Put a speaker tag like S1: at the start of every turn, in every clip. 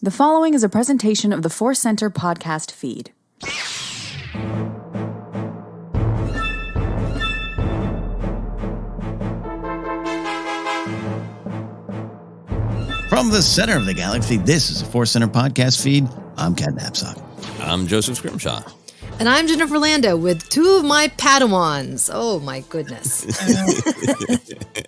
S1: The following is a presentation of the ForceCenter podcast feed.
S2: From the center of the galaxy, this is a ForceCenter podcast feed. I'm Ken Napzok.
S3: I'm Joseph Scrimshaw.
S4: And I'm Jennifer Landa with two of my Padawans. Oh, my goodness.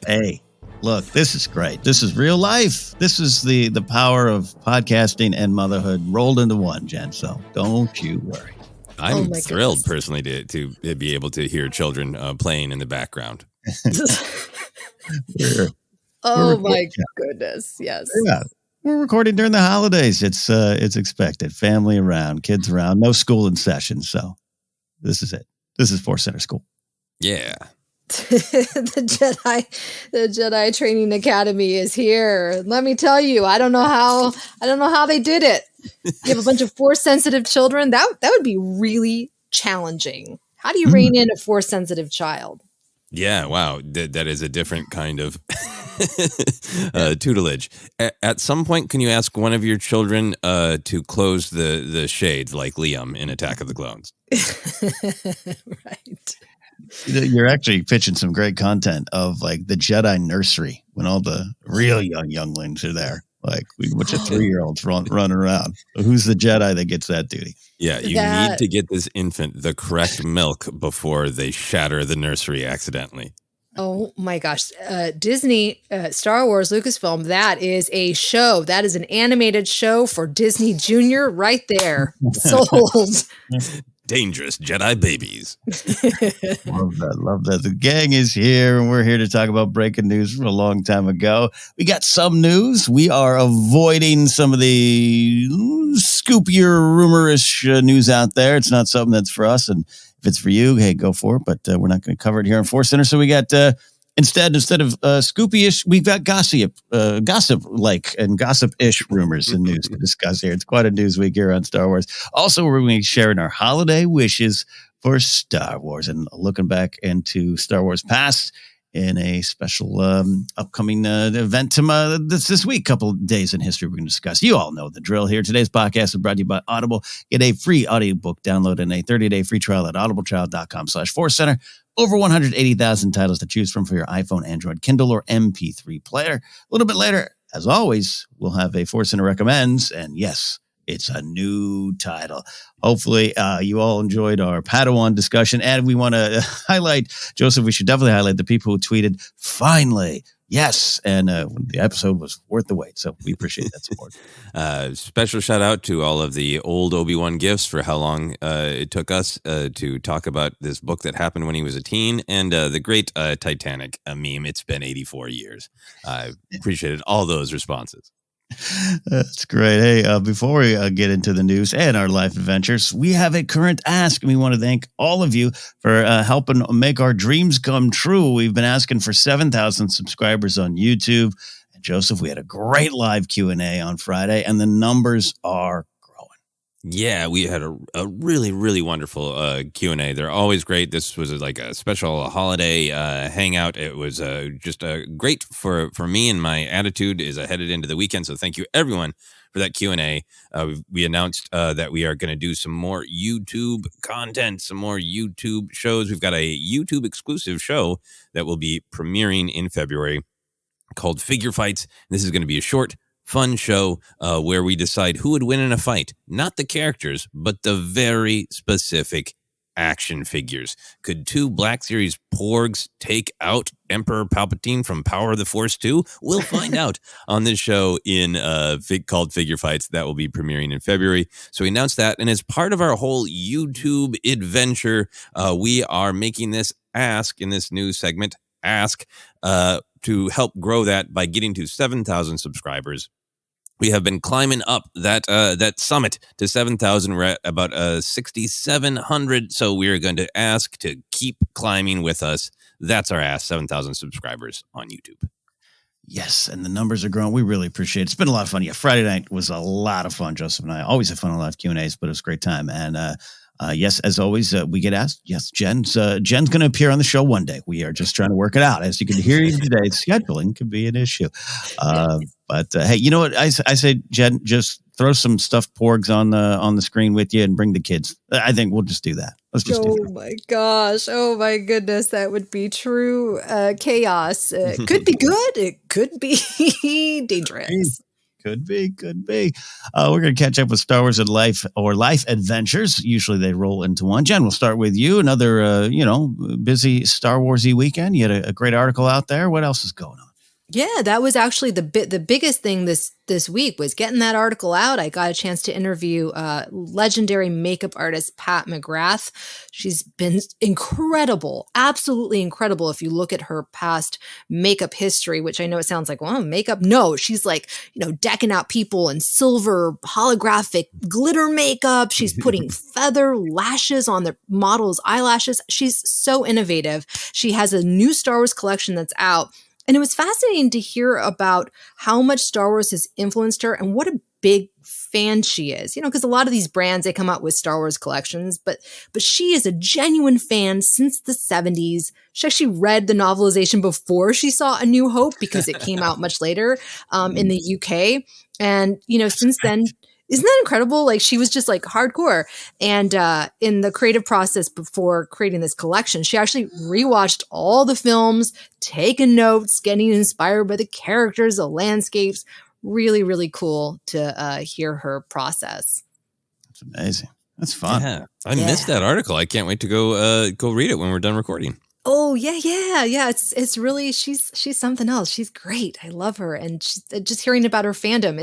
S2: Hey, look, this is great. This is real life. This is the power of podcasting and motherhood rolled into one, Jen. So don't you worry.
S3: I'm thrilled personally to be able to hear children playing in the background.
S4: Oh, my goodness. Yes.
S2: Yeah. We're recording during the holidays. It's expected. Family around, kids around, no school in session. So this is it. This is ForceCenter School.
S3: Yeah.
S4: The Jedi Training Academy is here. Let me tell you, I don't know how they did it. You have a bunch of force sensitive children. That would be really challenging. How do you rein in a force sensitive child?
S3: Yeah, wow. That is a different kind of tutelage. At some point, can you ask one of your children to close the shades like Liam in Attack of the Clones?
S4: Right.
S2: You're actually pitching some great content of like the Jedi nursery when all the real younglings are there. Like a bunch of 3-year-olds running around. Who's the Jedi that gets that duty?
S3: Yeah, you need to get this infant the correct milk before they shatter the nursery accidentally.
S4: Oh my gosh. Disney, Star Wars, Lucasfilm, that is a show. That is an animated show for Disney Junior right there. Sold.
S3: Dangerous Jedi babies.
S2: Love that. The gang is here, and we're here to talk about breaking news from a long time ago. We got some news. We are avoiding some of the scoopier, rumorish news out there. It's not something that's for us, and if it's for you, hey, go for it. But we're not going to cover it here on ForceCenter. So we got instead of scoopy-ish, we've got gossip-like and gossip-ish rumors and news to discuss here. It's quite a news week here on Star Wars. Also, we're going to be sharing our holiday wishes for Star Wars and looking back into Star Wars past in a special upcoming event this week, couple of days in history we're going to discuss. You all know the drill here. Today's podcast is brought to you by Audible. Get a free audiobook download and a 30-day free trial at audibletrial.com/ForceCenter. Over 180,000 titles to choose from for your iPhone, Android, Kindle, or MP3 player. A little bit later, as always, we'll have a ForceCenter Recommends. And yes, it's a new title. Hopefully, you all enjoyed our Padawan discussion. And we want to highlight, Joseph, we should definitely highlight the people who tweeted, finally, yes. And the episode was worth the wait. So we appreciate that support.
S3: Special shout out to all of the old Obi-Wan gifts for how long it took us to talk about this book that happened when he was a teen, and the great Titanic meme. It's been 84 years. I appreciated all those responses.
S2: That's great. Hey, before we get into the news and our life adventures, we have a current ask, and we want to thank all of you for helping make our dreams come true. We've been asking for 7,000 subscribers on YouTube. And Joseph, we had a great live Q&A on Friday, and the numbers are growing.
S3: Yeah, we had a really, really wonderful Q&A. They're always great. This was like a special holiday hangout. It was just great for me, and my attitude is headed into the weekend. So thank you, everyone, for that Q&A. We announced that we are going to do some more YouTube content, some more YouTube shows. We've got a YouTube exclusive show that will be premiering in February called Figure Fights. This is going to be a short, fun show where we decide who would win in a fight. Not the characters, but the very specific action figures. Could 2 Black Series Porgs take out Emperor Palpatine from Power of the Force 2? We'll find out on this show called Figure Fights that will be premiering in February. So we announced that, and as part of our whole YouTube adventure, we are making this ask in this new segment, to help grow that by getting to 7,000 subscribers. We have been climbing up that summit to 7,000. We're at about 6,700. So we are going to ask to keep climbing with us. That's our ask, 7,000 subscribers on YouTube.
S2: Yes, and the numbers are growing. We really appreciate it. It's been a lot of fun. Yeah, Friday night was a lot of fun. Joseph and I always have fun on live Q&As, but it was a great time. And yes, as always, we get asked. Yes, Jen's going to appear on the show one day. We are just trying to work it out. As you can hear today, scheduling could be an issue. But hey, you know what? I say, Jen, just throw some stuffed porgs on the screen with you and bring the kids. I think we'll just do that. Let's just do that.
S4: My gosh. Oh my goodness. That would be true chaos. It could be good. It could be dangerous.
S2: Could be. We're going to catch up with Star Wars and Life Adventures. Usually they roll into one. Jen, we'll start with you. Another, busy Star Wars-y weekend. You had a great article out there. What else is going on?
S4: Yeah, that was actually the biggest thing this week was getting that article out. I got a chance to interview legendary makeup artist Pat McGrath. She's been incredible, absolutely incredible. If you look at her past makeup history, which I know it sounds like, well, makeup. No, she's like, decking out people in silver holographic glitter makeup. She's putting feather lashes on the models' eyelashes. She's so innovative. She has a new Star Wars collection that's out. And it was fascinating to hear about how much Star Wars has influenced her and what a big fan she is. Because a lot of these brands, they come out with Star Wars collections, but she is a genuine fan since the 70s. She actually read the novelization before she saw A New Hope because it came out much later in the UK. And, since then, isn't that incredible? Like, she was just like hardcore. And in the creative process before creating this collection, she actually rewatched all the films, taken notes, getting inspired by the characters, the landscapes. Really, really cool to hear her process.
S2: That's amazing. That's fun.
S3: Yeah, I missed that article. I can't wait to go read it when we're done recording.
S4: Oh yeah. It's really, she's something else. She's great. I love her. And just hearing about her fandom,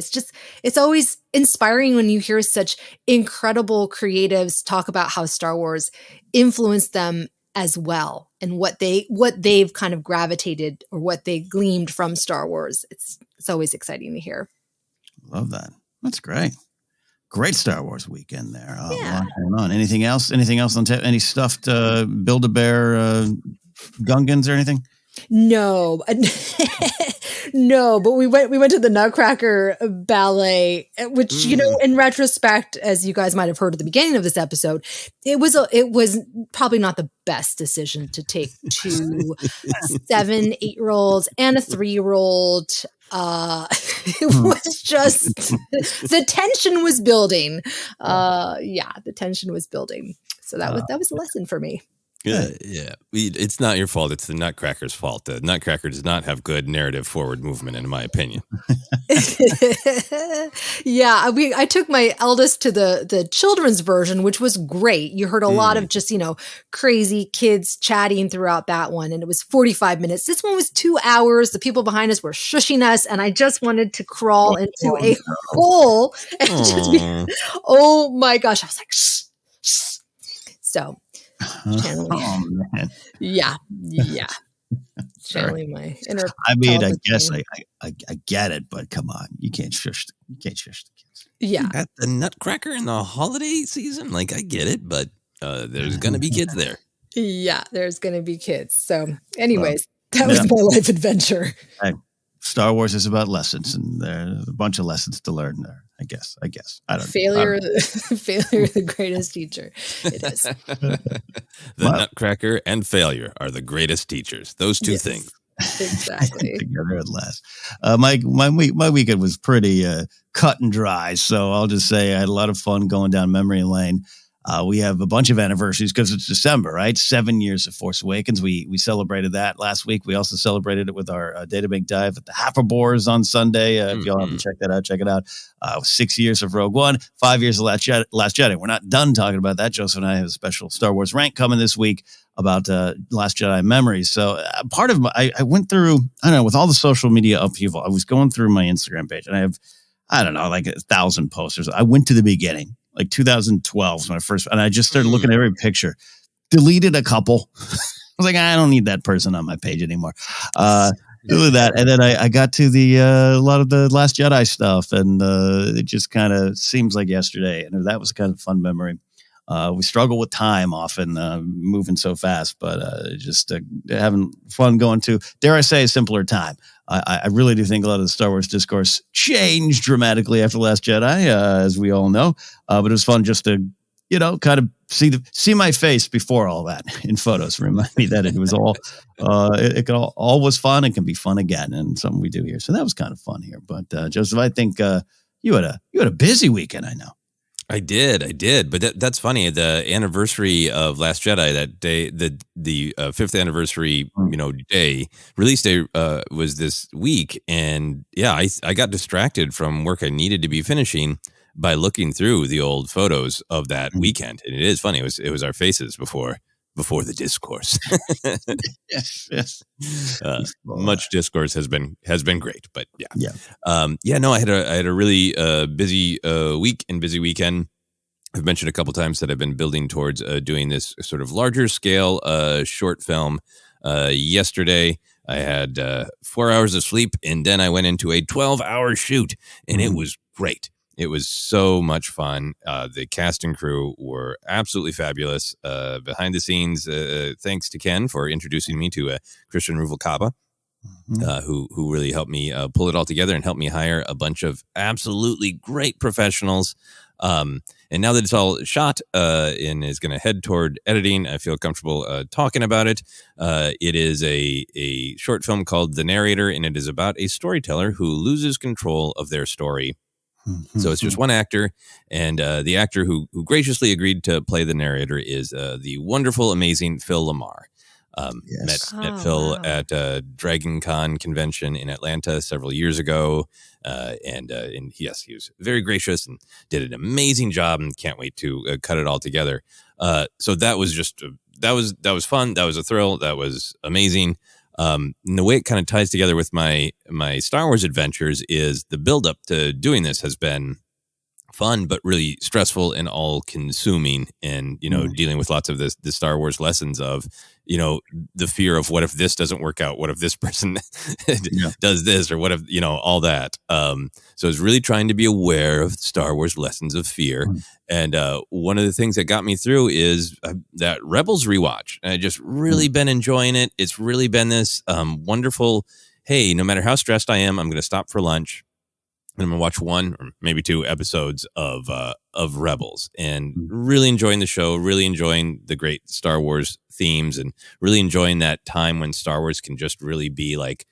S4: it's always inspiring when you hear such incredible creatives talk about how Star Wars influenced them as well. And what they've kind of gravitated or what they gleamed from Star Wars. It's always exciting to hear.
S2: Love that. That's great. Great Star Wars weekend there.
S4: Yeah.
S2: A lot going on. Anything else on any stuffed Build-A-Bear Gungans or anything?
S4: No, no, but we went to the Nutcracker ballet, which, in retrospect, as you guys might have heard at the beginning of this episode, it was probably not the best decision to take 2 7, 8-year-olds and a 3-year-old. It was just, the tension was building. The tension was building. So that was a lesson for me.
S3: Yeah. It's not your fault. It's the Nutcracker's fault. The Nutcracker does not have good narrative forward movement, in my opinion.
S4: Yeah, I took my eldest to the children's version, which was great. You heard a lot of just, crazy kids chatting throughout that one. And it was 45 minutes. This one was 2 hours. The people behind us were shushing us. And I just wanted to crawl into a hole and just be, oh my gosh. I was like, shh, shh. So channeling, yeah, channeling my inner.
S2: I mean, I guess I get it, but come on, you can't shush the kids.
S4: Yeah,
S3: at the Nutcracker in the holiday season, I get it, but there's gonna be kids there.
S4: Yeah, there's gonna be kids. So, anyways, that was my life adventure.
S2: Hey, Star Wars is about lessons, and there's a bunch of lessons to learn there. I guess. I don't.
S4: Failure, the greatest teacher. It is.
S3: The Nutcracker and failure are the greatest teachers. Those two things.
S4: Exactly.
S2: Together at last. My weekend was pretty cut and dry, so I'll just say I had a lot of fun going down memory lane. We have a bunch of anniversaries because it's December, right? 7 years of Force Awakens. We celebrated that last week. We also celebrated it with our Databank dive at the Hafferbors on Sunday. If y'all haven't checked that out, check it out. 6 years of Rogue One, 5 years of Last Jedi. We're not done talking about that. Joseph and I have a special Star Wars rank coming this week about Last Jedi memories. So part of I went through, I don't know, with all the social media upheaval, I was going through my Instagram page and I have, I don't know, 1,000 posters. I went to the beginning. 2012 was my first, and I just started looking at every picture, deleted a couple. I was like, I don't need that person on my page anymore. Deleted that. And then I got to a lot of the Last Jedi stuff, and it just kind of seems like yesterday. And that was kind of a fun memory. We struggle with time often, moving so fast, but just having fun going to, dare I say, a simpler time. I really do think a lot of the Star Wars discourse changed dramatically after Last Jedi, as we all know. But it was fun just to, kind of see my face before all that in photos. Remind me that it was all, it all was fun and can be fun again, and something we do here. So that was kind of fun here. But Joseph, I think you had a busy weekend, I know.
S3: I did. But that's funny. The anniversary of Last Jedi, that day, the 5th anniversary, day, release day, was this week. And yeah, I got distracted from work I needed to be finishing by looking through the old photos of that weekend. And it is funny. It was our faces before the discourse.
S2: Yes.
S3: Much discourse has been great, but yeah. No, I had a really busy week and busy weekend. I've mentioned a couple times that I've been building towards doing this sort of larger scale short film. Yesterday, I had 4 hours of sleep, and then I went into a 12-hour shoot, and it was great. It was so much fun. The cast and crew were absolutely fabulous. Behind the scenes, thanks to Ken for introducing me to Christian Ruvalcaba, who really helped me pull it all together and helped me hire a bunch of absolutely great professionals. And now that it's all shot and is going to head toward editing, I feel comfortable talking about it. It is a short film called The Narrator, and it is about a storyteller who loses control of their story. So it's just one actor, and the actor who graciously agreed to play the narrator is the wonderful, amazing Phil Lamar. Met Phil at Dragon Con convention in Atlanta several years ago, and yes, he was very gracious and did an amazing job, and can't wait to cut it all together. So that was just that was fun. That was a thrill. That was amazing. And the way it kind of ties together with my Star Wars adventures is the buildup to doing this has been fun, but really stressful and all consuming, and dealing with lots of the Star Wars lessons of the fear of what if this doesn't work out, what if this person does this, or what if all that. So I was really trying to be aware of Star Wars lessons of fear, and one of the things that got me through is that Rebels rewatch. And I just really been enjoying it. It's really been this wonderful, hey, no matter how stressed I am, I'm going to stop for lunch and I'm going to watch 1 or maybe 2 episodes of Rebels, and really enjoying the show, really enjoying the great Star Wars themes, and really enjoying that time when Star Wars can just really be like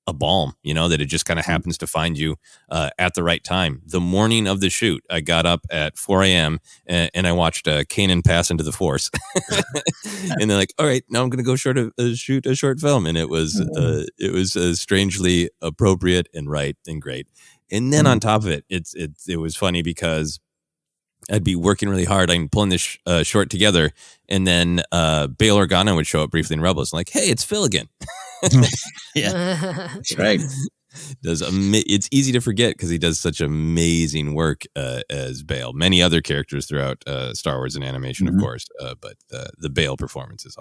S3: a balm, that it just kind of happens to find you at the right time. The morning of the shoot, I got up at 4 a.m. and I watched Kanan pass into the Force. And they're like, all right, now I'm going to go shoot a short film. And it was strangely appropriate and right and great. And then on top of it, it was funny because I'd be working really hard. I'm pulling this short together, and then Bail Organa would show up briefly in Rebels. I'm like, hey, it's Phil again.
S2: Yeah, that's right.
S3: It's easy to forget because he does such amazing work as Bail. Many other characters throughout Star Wars and animation, of course, but the Bail performance is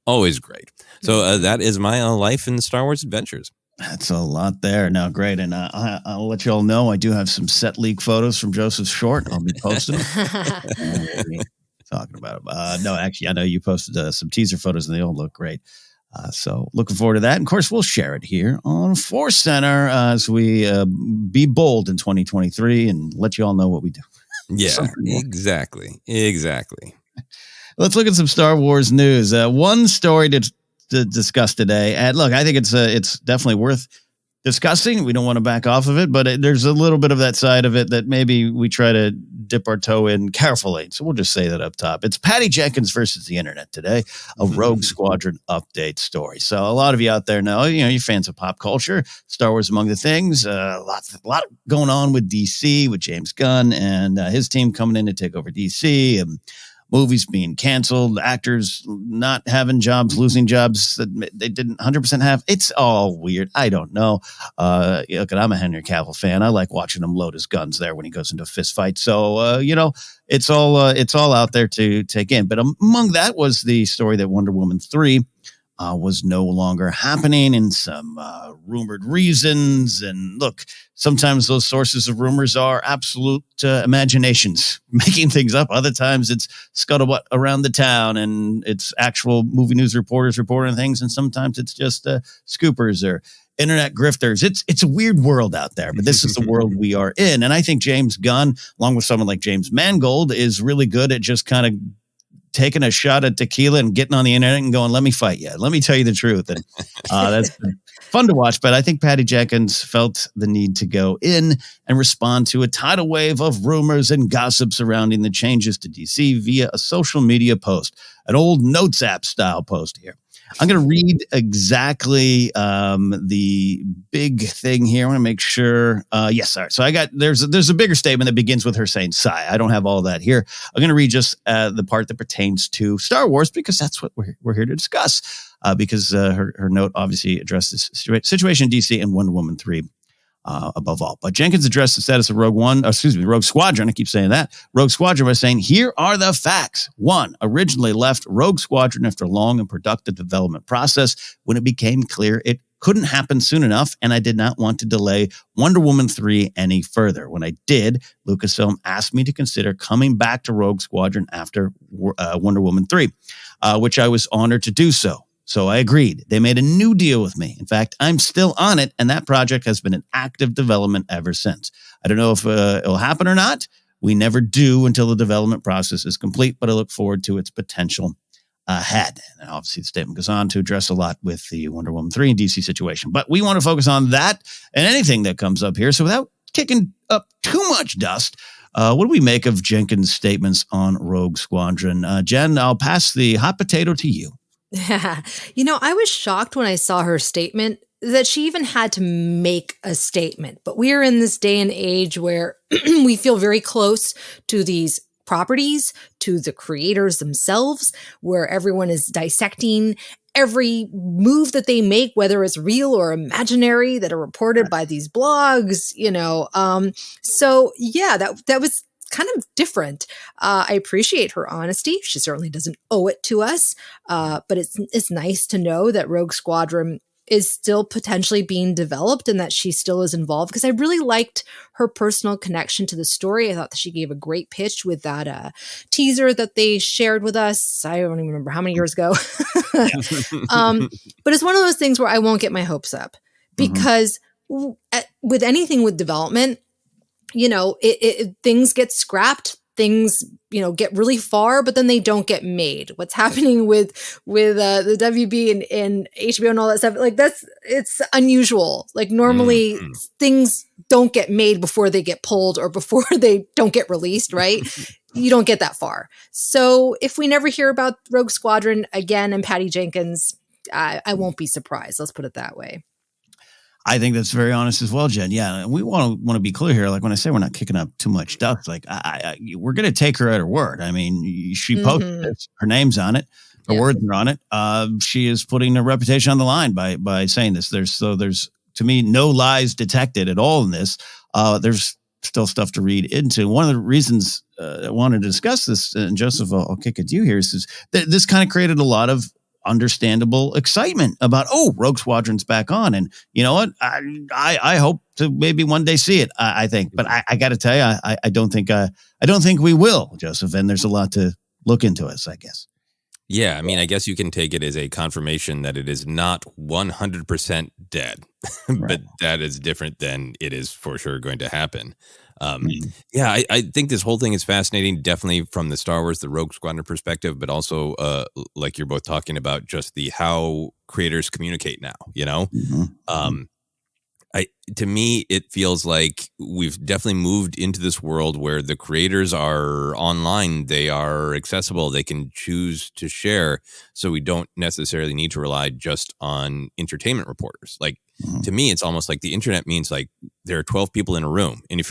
S3: always great. So that is my life in Star Wars adventures.
S2: That's a lot there. Now, great. And I'll let you all know I do have some set leak photos from Joseph's short. I'll be posting them. Talking about it. No, actually, I know you posted some teaser photos and they all look great. So looking forward to that. And of course, we'll share it here on ForceCenter as we be bold in 2023 and let you all know what we do.
S3: Yeah, exactly.
S2: Let's look at some Star Wars news. One story to discuss today. And look, I think it's definitely worth discussing. We don't want to back off of it, but there's a little bit of that side of it that maybe we try to dip our toe in carefully. So we'll just say that up top. It's Patty Jenkins versus the internet today, a Rogue Squadron update story. So a lot of you out there know, you're fans of pop culture, Star Wars among the things, a lot going on with DC, with James Gunn and his team coming in to take over DC, and movies being canceled, actors not having jobs, losing jobs that they didn't 100% have. It's all weird. I don't know. Look, I'm a Henry Cavill fan. I like watching him load his guns there when he goes into a fist fight. So, it's all out there to take in. But among that was the story that Wonder Woman 3 was no longer happening, and some rumored reasons. And look, sometimes those sources of rumors are absolute imaginations, making things up. Other times it's scuttlebutt around the town and it's actual movie news reporters reporting things. And sometimes it's just scoopers or internet grifters. It's a weird world out there, but this is the world we are in. And I think James Gunn, along with someone like James Mangold, is really good at just kind of taking a shot at tequila and getting on the internet and going, let me fight you. Let me tell you the truth. And that's been fun to watch. But I think Patty Jenkins felt the need to go in and respond to a tidal wave of rumors and gossip surrounding the changes to DC via a social media post, an old Notes app style post here. I'm going to read exactly the big thing here. I want to make sure. Yes, all right. So there's a bigger statement that begins with her saying sigh. I don't have all that here. I'm going to read just the part that pertains to Star Wars because that's what we're here to discuss. Because her note obviously addresses situation in DC and Wonder Woman 3. Above all. But Jenkins addressed the status of Rogue Squadron. I keep saying that. Rogue Squadron by saying, here are the facts. 1, originally left Rogue Squadron after a long and productive development process when it became clear it couldn't happen soon enough, and I did not want to delay Wonder Woman 3 any further. When I did, Lucasfilm asked me to consider coming back to Rogue Squadron after Wonder Woman 3, which I was honored to do so. So I agreed. They made a new deal with me. In fact, I'm still on it, and that project has been in active development ever since. I don't know if it'll happen or not. We never do until the development process is complete, but I look forward to its potential ahead. And obviously, the statement goes on to address a lot with the Wonder Woman 3 and DC situation. But we want to focus on that and anything that comes up here. So without kicking up too much dust, what do we make of Jenkins' statements on Rogue Squadron? Jen, I'll pass the hot potato to you.
S4: I was shocked when I saw her statement that she even had to make a statement. But we are in this day and age where we feel very close to these properties, to the creators themselves, where everyone is dissecting every move that they make, whether it's real or imaginary, that are reported by these blogs, So yeah, that was kind of different. I appreciate her honesty. She certainly doesn't owe it to us, but it's nice to know that Rogue Squadron is still potentially being developed and that she still is involved, because I really liked her personal connection to the story. I thought that she gave a great pitch with that teaser that they shared with us. I don't even remember how many years ago. But it's one of those things where I won't get my hopes up, because with anything with development, things get scrapped, things, get really far, but then they don't get made. What's happening with the WB and HBO and all that stuff, it's unusual. Like normally things don't get made before they get pulled or before they don't get released, right? You don't get that far. So if we never hear about Rogue Squadron again and Patty Jenkins, I won't be surprised. Let's put it that way.
S2: I think that's very honest as well, Jen. Yeah, we want to be clear here. Like when I say we're not kicking up too much dust, like we're going to take her at her word. I mean, she posted this, her name's on it, her words are on it. She is putting her reputation on the line by saying this. There's to me no lies detected at all in this. There's still stuff to read into. One of the reasons I wanted to discuss this, and Joseph, I'll kick it to you here, is that this kind of created a lot of understandable excitement about, Rogue Squadron's back on. And you know what? I hope to maybe one day see it, I think. But I got to tell you, I don't think we will, Joseph. And there's a lot to look into us, I guess.
S3: Yeah, I mean, I guess you can take it as a confirmation that it is not 100% dead, but that is different than it is for sure going to happen. Yeah, I think this whole thing is fascinating, definitely from the Star Wars, the Rogue Squadron perspective, but also like you're both talking about, just the how creators communicate now, to me, it feels like we've definitely moved into this world where the creators are online. They are accessible. They can choose to share. So we don't necessarily need to rely just on entertainment reporters. Like, to me, it's almost like the internet means like there are 12 people in a room. And if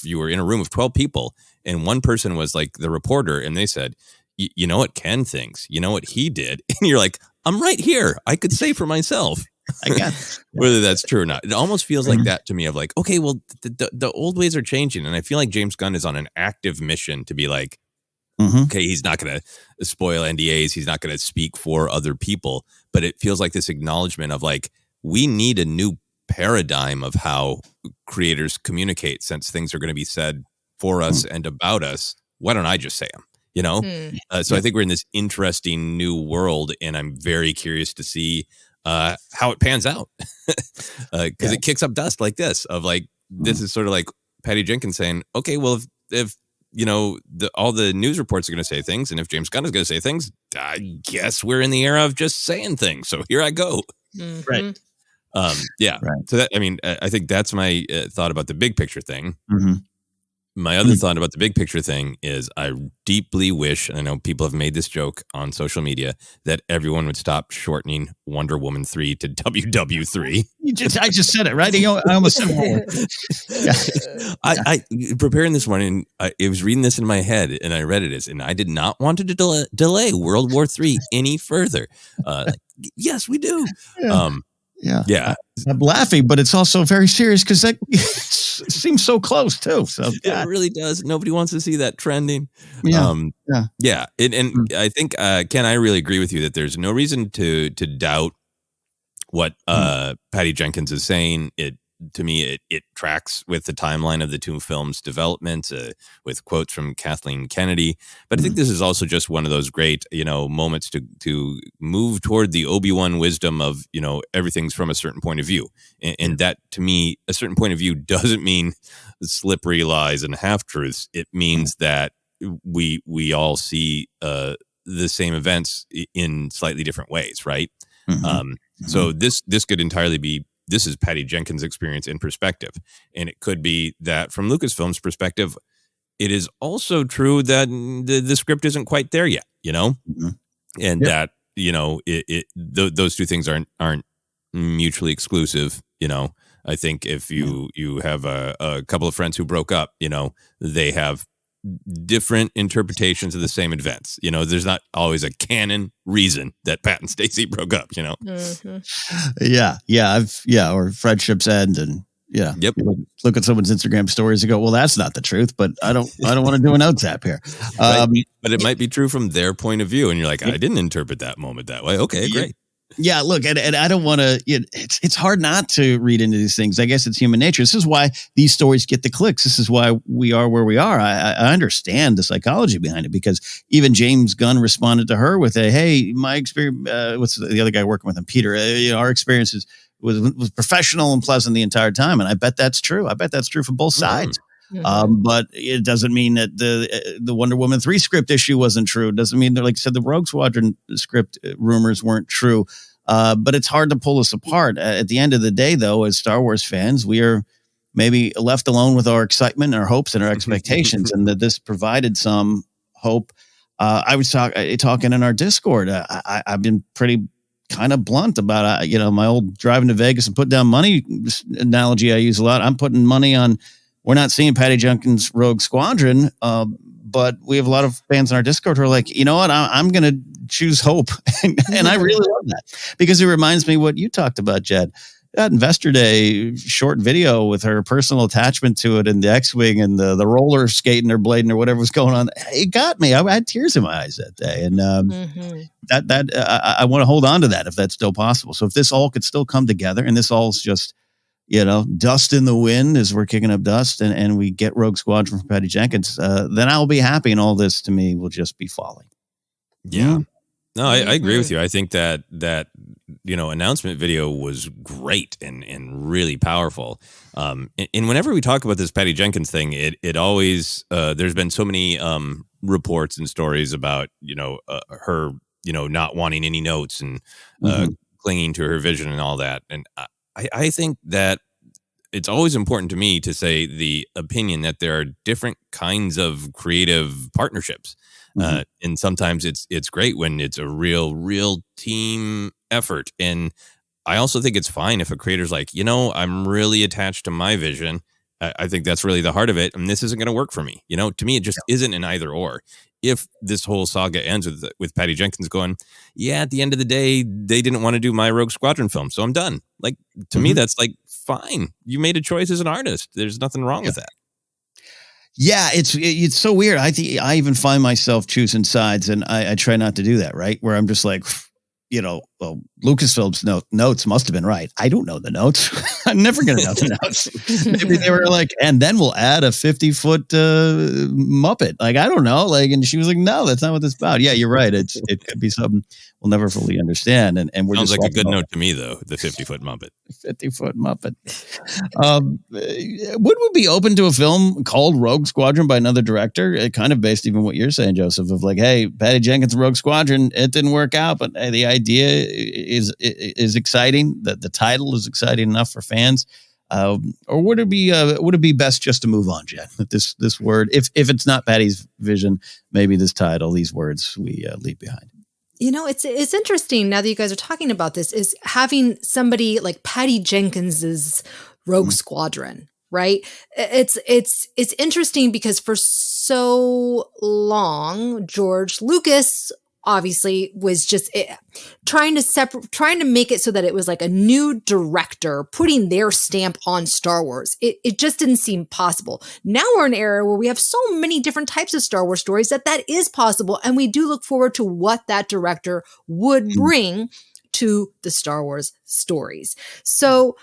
S3: you were in a room of 12 people and one person was like the reporter and they said, you know what Ken thinks, you know what he did. And you're like, I'm right here. I could say for myself. I guess whether that's true or not. It almost feels like that to me, of like, okay, well, the old ways are changing. And I feel like James Gunn is on an active mission to be like, okay, he's not going to spoil NDAs. He's not going to speak for other people. But it feels like this acknowledgement of like, we need a new paradigm of how creators communicate, since things are going to be said for us and about us. Why don't I just say them? So I think we're in this interesting new world, and I'm very curious to see how it pans out, because it kicks up dust like this of like, this is sort of like Patty Jenkins saying, okay, well, if all the news reports are going to say things, and if James Gunn is going to say things, I guess we're in the era of just saying things. So here I go.
S4: Mhm.
S2: Right.
S3: Yeah.
S2: Right.
S3: So I think that's my thought about the big picture thing.
S2: Mm-hmm.
S3: My other thought about the big picture thing is I deeply wish, and I know people have made this joke on social media, that everyone would stop shortening Wonder Woman 3 to WW3.
S2: I just said it, right? I almost said it.
S3: I preparing this morning, I was reading this in my head, and I read it and I did not want to delay World War III any further. Yes, we do.
S2: Yeah. I'm laughing, but it's also very serious because that seems so close too. So
S3: it really does. Nobody wants to see that trending.
S2: Yeah.
S3: And I think Ken, I really agree with you that there's no reason to doubt what Patty Jenkins is saying. To me, it tracks with the timeline of the two films' development, with quotes from Kathleen Kennedy. But I think this is also just one of those great, moments to move toward the Obi-Wan wisdom of, everything's from a certain point of view. And that, to me, a certain point of view doesn't mean slippery lies and half-truths. It means that we all see the same events in slightly different ways, right? So this could entirely be, this is Patty Jenkins' experience in perspective. And it could be that from Lucasfilm's perspective, it is also true that the script isn't quite there yet, and that, those two things aren't mutually exclusive. I think if you have a couple of friends who broke up, they have different interpretations of the same events. There's not always a canon reason that Pat and Stacey broke up,
S2: or friendships end, and
S3: Yep.
S2: Look at someone's Instagram stories and go, well, that's not the truth, but I don't want to do a note tap here.
S3: Right. But it might be true from their point of view, and you're like, I didn't interpret that moment that way. Okay, great.
S2: Yeah, look, and I don't want to, it's hard not to read into these things. I guess it's human nature. This is why these stories get the clicks. This is why we are where we are. I understand the psychology behind it, because even James Gunn responded to her with hey, my experience, what's the other guy working with him, Peter, our experiences was professional and pleasant the entire time. And I bet that's true. I bet that's true for both sides. But it doesn't mean that the Wonder Woman 3 script issue wasn't true. It doesn't mean that, like I said, the Rogue Squadron script rumors weren't true. But it's hard to pull us apart. At the end of the day, though, as Star Wars fans, we are maybe left alone with our excitement, our hopes, and our expectations, and that this provided some hope. I was talking in our Discord. I've been pretty kind of blunt about my old driving to Vegas and put down money analogy I use a lot. I'm putting money on. We're not seeing Patty Jenkins' Rogue Squadron, but we have a lot of fans in our Discord who are like, you know what, I'm going to choose hope. And I really love that, because it reminds me what you talked about, Jed. That Investor Day short video with her personal attachment to it, and the X-Wing and the roller skating or blading or whatever was going on. It got me. I had tears in my eyes that day. And I want to hold on to that if that's still possible. So if this all could still come together, and this all's just, dust in the wind as we're kicking up dust, and we get Rogue Squadron from Patty Jenkins, then I'll be happy, and all this to me will just be folly.
S3: Yeah. No, I agree with you. I think that announcement video was great and really powerful. And whenever we talk about this Patty Jenkins thing, it always there's been so many reports and stories about her not wanting any notes and clinging to her vision and all that. And I think that it's always important to me to say the opinion that there are different kinds of creative partnerships. And sometimes it's great when it's a real team effort. And I also think it's fine if a creator's like, I'm really attached to my vision. I think that's really the heart of it. And this isn't going to work for me. To me, it just isn't an either or. If this whole saga ends with Patty Jenkins going, at the end of the day, they didn't want to do my Rogue Squadron film, so I'm done. Like, to me, that's like, fine. You made a choice as an artist. There's nothing wrong with that.
S2: Yeah, it's so weird. I even find myself choosing sides, and I try not to do that, right? Where I'm just like, well, Lucasfilm's notes must have been right. I don't know the notes. I'm never going to know the notes. Maybe they were like, and then we'll add a 50-foot Muppet. Like, I don't know. Like, and she was like, no, that's not what this is about. Yeah, you're right. It could be something we'll never fully understand. And we're
S3: sounds
S2: just
S3: like a good note to me, though. The 50-foot Muppet.
S2: 50-foot Muppet. Would we be open to a film called Rogue Squadron by another director? It kind of based even what you're saying, Joseph, of like, hey, Patty Jenkins' Rogue Squadron, it didn't work out, but hey, the idea is exciting. The title is exciting enough for fans. Or would it be best just to move on, Jen? That this word, if it's not Patty's vision, maybe this title, these words we leave behind.
S4: It's interesting now that you guys are talking about this, is having somebody like Patty Jenkins's Rogue Squadron, right? It's interesting because for so long, George Lucas obviously was just trying to make it so that it was like a new director putting their stamp on Star Wars. It just didn't seem possible. Now we're in an era where we have so many different types of Star Wars stories that is possible. And we do look forward to what that director would bring to the Star Wars stories. So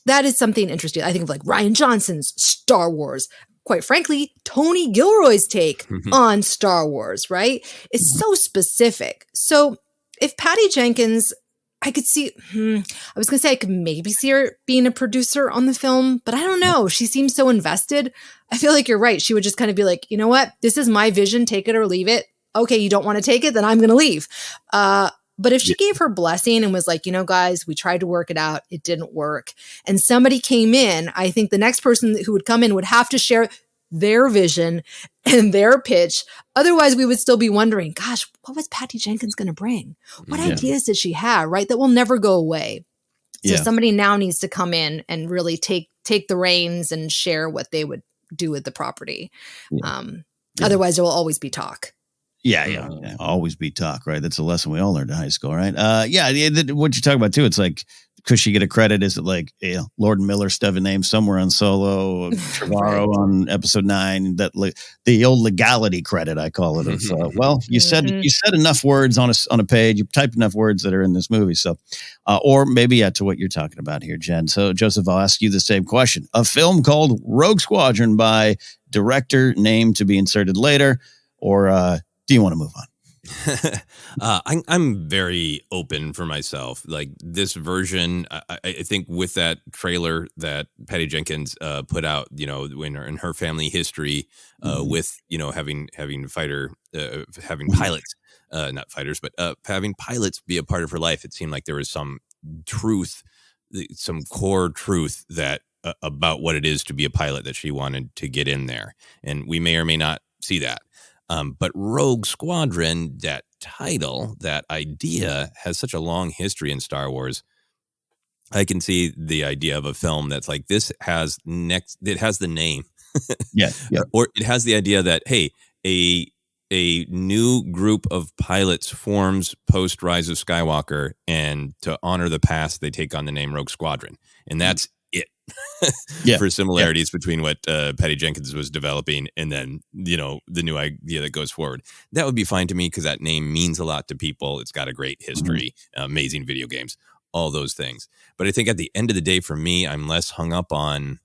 S4: that is something interesting. I think of like Rian Johnson's Star Wars. Quite frankly, Tony Gilroy's take on Star Wars, right? It's so specific. So if Patty Jenkins, I could see, I was going to say I could maybe see her being a producer on the film, but I don't know. She seems so invested. I feel like you're right. She would just kind of be like, you know what? This is my vision. Take it or leave it. Okay, you don't want to take it? Then I'm going to leave. But if she gave her blessing and was like, guys, we tried to work it out. It didn't work. And somebody came in, I think the next person who would come in would have to share their vision and their pitch. Otherwise, we would still be wondering, gosh, what was Patty Jenkins going to bring? What ideas did she have, right? That will never go away. So somebody now needs to come in and really take the reins and share what they would do with the property. Otherwise, there will always be talk.
S2: Yeah. Always be talk, right? That's a lesson we all learned in high school, right? What you talk about too, it's like, could she get a credit? Is it like Lord and Miller stuff a name somewhere on Solo, Trevorrow on Episode 9? That the old legality credit, I call it. Of you said enough words on a page. You typed enough words that are in this movie. So, or maybe to what you're talking about here, Jen. So, Joseph, I'll ask you the same question: a film called Rogue Squadron by director name to be inserted later, or do you want to move on?
S3: I'm very open for myself. Like this version, I think with that trailer that Patty Jenkins put out, in her family history, with having pilots, not fighters, but having pilots be a part of her life. It seemed like there was some truth, some core truth that about what it is to be a pilot that she wanted to get in there, and we may or may not see that. But Rogue Squadron, that title, that idea has such a long history in Star Wars. I can see the idea of a film that's like this it has the name. Or it has the idea that, hey, a new group of pilots forms post Rise of Skywalker, and to honor the past, they take on the name Rogue Squadron. And that's it. For similarities between what Patty Jenkins was developing and then the new idea that goes forward. That would be fine to me because that name means a lot to people. It's got a great history, amazing video games, all those things. But I think at the end of the day, for me, I'm less hung up on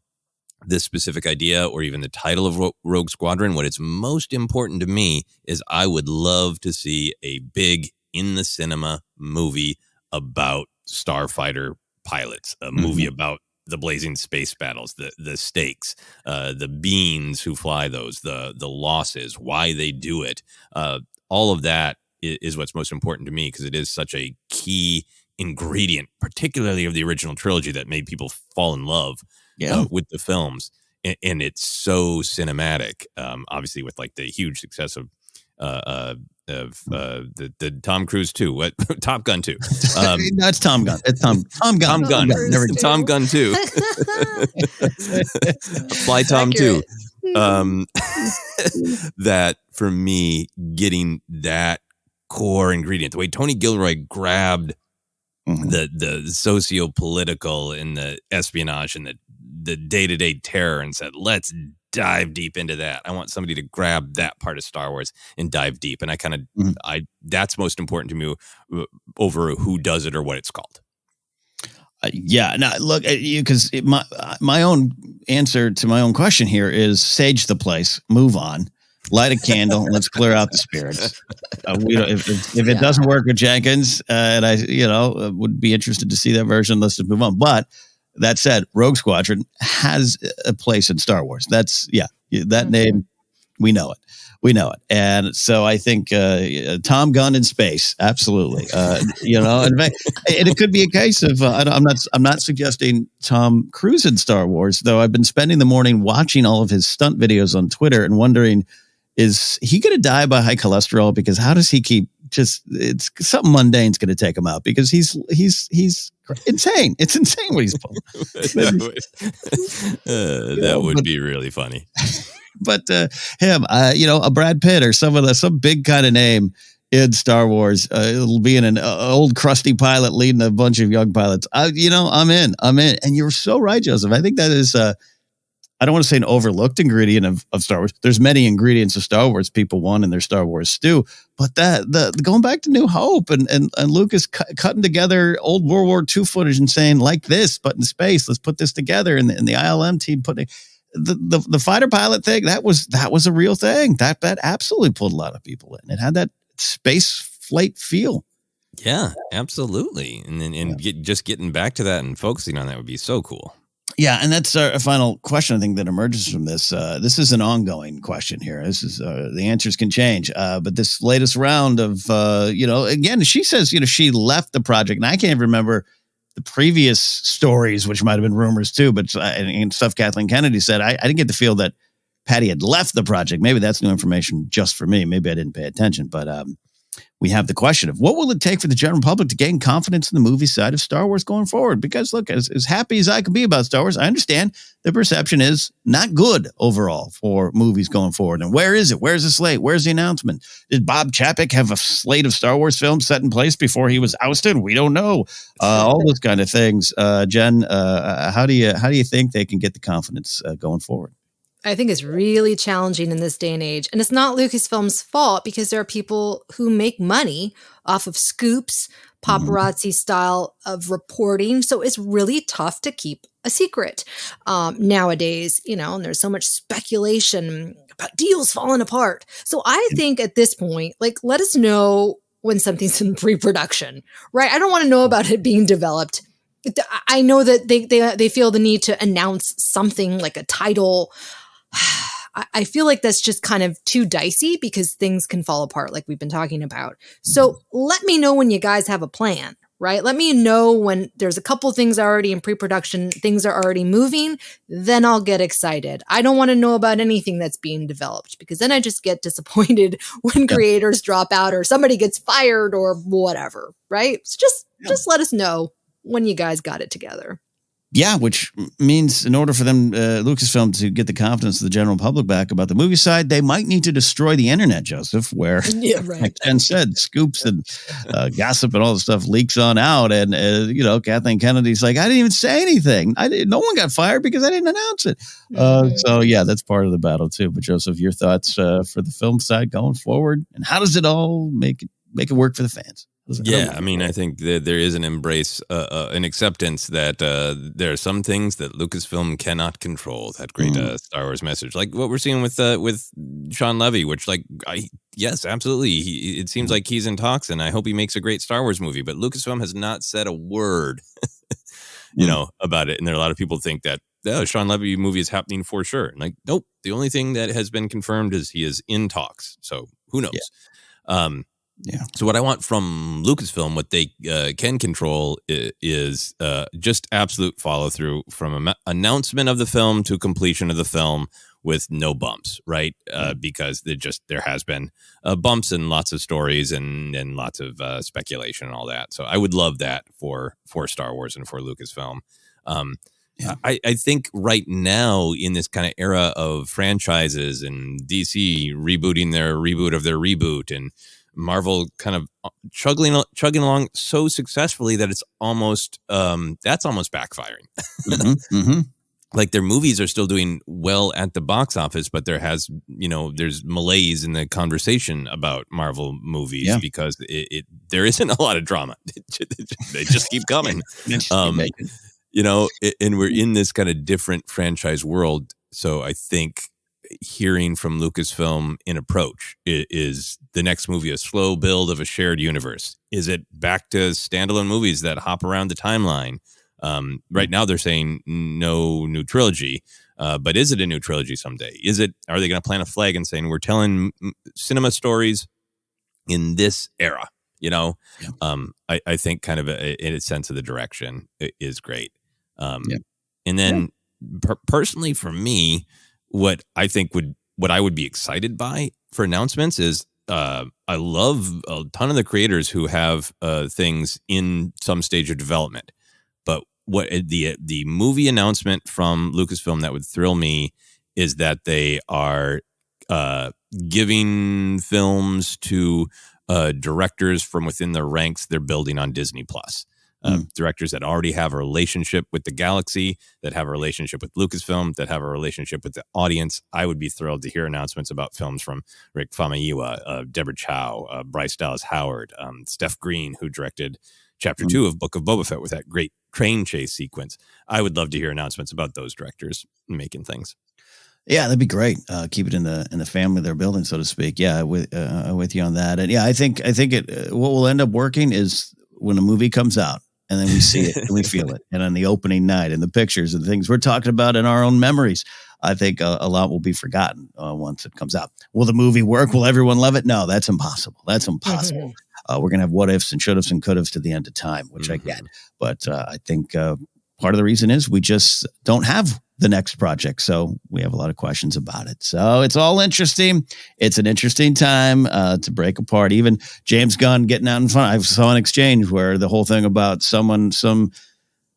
S3: this specific idea or even the title of Rogue Squadron. What is most important to me is I would love to see a big in the cinema movie about starfighter pilots, a movie about the blazing space battles, the stakes, the beings who fly those, the losses, why they do it. All of that is what's most important to me because it is such a key ingredient, particularly of the original trilogy, that made people fall in love with the films. And it's so cinematic, obviously with like the huge success of the Tom Cruise 2, what Top Gun 2.
S2: That's Tom Gun. It's Tom Gun.
S3: Tom Gun 2. Fly Tom 2. That for me, getting that core ingredient, the way Tony Gilroy grabbed the socio-political and the espionage and the day-to-day terror and said, let's dive deep into that. I want somebody to grab that part of Star Wars and dive deep. And that's most important to me over who does it or what it's called.
S2: Yeah. Now, look, because my own answer to my own question here is sage the place, move on, light a candle, and let's clear out the spirits. If it doesn't work with Jenkins, and I would be interested to see that version, let's just move on. But that said, Rogue Squadron has a place in Star Wars. That name, we know it. And so I think Tom Gunn in space, absolutely. And it could be a case of I'm not suggesting Tom Cruise in Star Wars, though. I've been spending the morning watching all of his stunt videos on Twitter and wondering, is he going to die by high cholesterol? Because how does he keep it's something mundane's going to take him out, because he's insane. It's insane what he's pulling.
S3: That would be really funny.
S2: But him, a Brad Pitt or some big kind of name in Star Wars, it'll be an old crusty pilot leading a bunch of young pilots. I'm in. And you're so right, Joseph. I think that is, I don't want to say an overlooked ingredient of Star Wars. There's many ingredients of Star Wars people want in their Star Wars stew, but the going back to New Hope and Lucas cutting together old World War II footage and saying, like this, but in space, let's put this together. And the ILM team putting the fighter pilot thing, that was a real thing. That absolutely pulled a lot of people in. It had that space flight feel.
S3: Yeah, absolutely. And just getting back to that and focusing on that would be so cool.
S2: Yeah, and that's our final question, I think, that emerges from this. This is an ongoing question here. This is the answers can change. But this latest round of, again, she says, she left the project. And I can't remember the previous stories, which might have been rumors too, but and stuff Kathleen Kennedy said. I didn't get the feel that Patty had left the project. Maybe that's new information just for me. Maybe I didn't pay attention. But we have the question of what will it take for the general public to gain confidence in the movie side of Star Wars going forward? Because look, as happy as I can be about Star Wars, I understand the perception is not good overall for movies going forward. And where is it? Where's the slate? Where's the announcement? Did Bob Chapek have a slate of Star Wars films set in place before he was ousted? We don't know. All those kind of things. Jen, how do you think they can get the confidence going forward?
S4: I think it's really challenging in this day and age. And it's not Lucasfilm's fault, because there are people who make money off of scoops, paparazzi style of reporting. So it's really tough to keep a secret nowadays, and there's so much speculation about deals falling apart. So I think at this point, let us know when something's in pre-production, right? I don't want to know about it being developed. I know that they feel the need to announce something like a title. I feel like that's just kind of too dicey, because things can fall apart like we've been talking about. So let me know when you guys have a plan, right? Let me know when there's a couple things already in pre-production, things are already moving, then I'll get excited. I don't want to know about anything that's being developed, because then I just get disappointed when creators drop out or somebody gets fired or whatever, right? So just let us know when you guys got it together.
S2: Yeah, which means in order for them, Lucasfilm, to get the confidence of the general public back about the movie side, they might need to destroy the internet, Joseph, where, like Jen said, scoops and gossip and all the stuff leaks on out. And, Kathleen Kennedy's like, I didn't even say anything. No one got fired because I didn't announce it. So, yeah, that's part of the battle, too. But, Joseph, your thoughts for the film side going forward? And how does it all make it work for the fans?
S3: Yeah, I mean, I think that there is an embrace, an acceptance that there are some things that Lucasfilm cannot control. That great Star Wars message, like what we're seeing with Sean Levy, which, yes, absolutely, it seems like he's in talks, and I hope he makes a great Star Wars movie. But Lucasfilm has not said a word, about it, and there are a lot of people think that Sean Levy movie is happening for sure. And nope, the only thing that has been confirmed is he is in talks. So who knows? Yeah. So what I want from Lucasfilm, what they can control, is just absolute follow through from announcement of the film to completion of the film with no bumps, right? Because there has been bumps and lots of stories and lots of speculation and all that. So I would love that for Star Wars and for Lucasfilm. I think right now in this kind of era of franchises and DC rebooting their reboot of their reboot and Marvel kind of chugging along so successfully that it's almost that's almost backfiring. like their movies are still doing well at the box office, but there's malaise in the conversation about Marvel movies because there isn't a lot of drama. They just keep coming. And we're in this kind of different franchise world. So I think hearing from Lucasfilm in approach is the next movie a slow build of a shared universe? Is it back to standalone movies that hop around the timeline? Right now they're saying no new trilogy, but is it a new trilogy someday? Are they going to plant a flag and saying we're telling cinema stories in this era? I think kind of in a sense of the direction is great. And then personally for me, what I would be excited by for announcements is I love a ton of the creators who have things in some stage of development. But what the movie announcement from Lucasfilm that would thrill me is that they are giving films to directors from within their ranks they're building on Disney Plus. Directors that already have a relationship with the galaxy, that have a relationship with Lucasfilm, that have a relationship with the audience. I would be thrilled to hear announcements about films from Rick Famuyiwa, Deborah Chow, Bryce Dallas Howard, Steph Green, who directed Chapter 2 of Book of Boba Fett with that great train chase sequence. I would love to hear announcements about those directors making things.
S2: Yeah, that'd be great. Keep it in the family they're building, so to speak. Yeah, with you on that. And yeah, I think what will end up working is when a movie comes out and then we see it and we feel it, and on the opening night and the pictures and the things we're talking about in our own memories, I think a lot will be forgotten once it comes out. Will the movie work? Will everyone love it? No, that's impossible. We're gonna have what ifs and should ifs and could ifs to the end of time, which I get. But I think part of the reason is we just don't have the next project. So we have a lot of questions about it. So it's all interesting. It's an interesting time to break apart. Even James Gunn getting out in front. I saw an exchange where the whole thing about some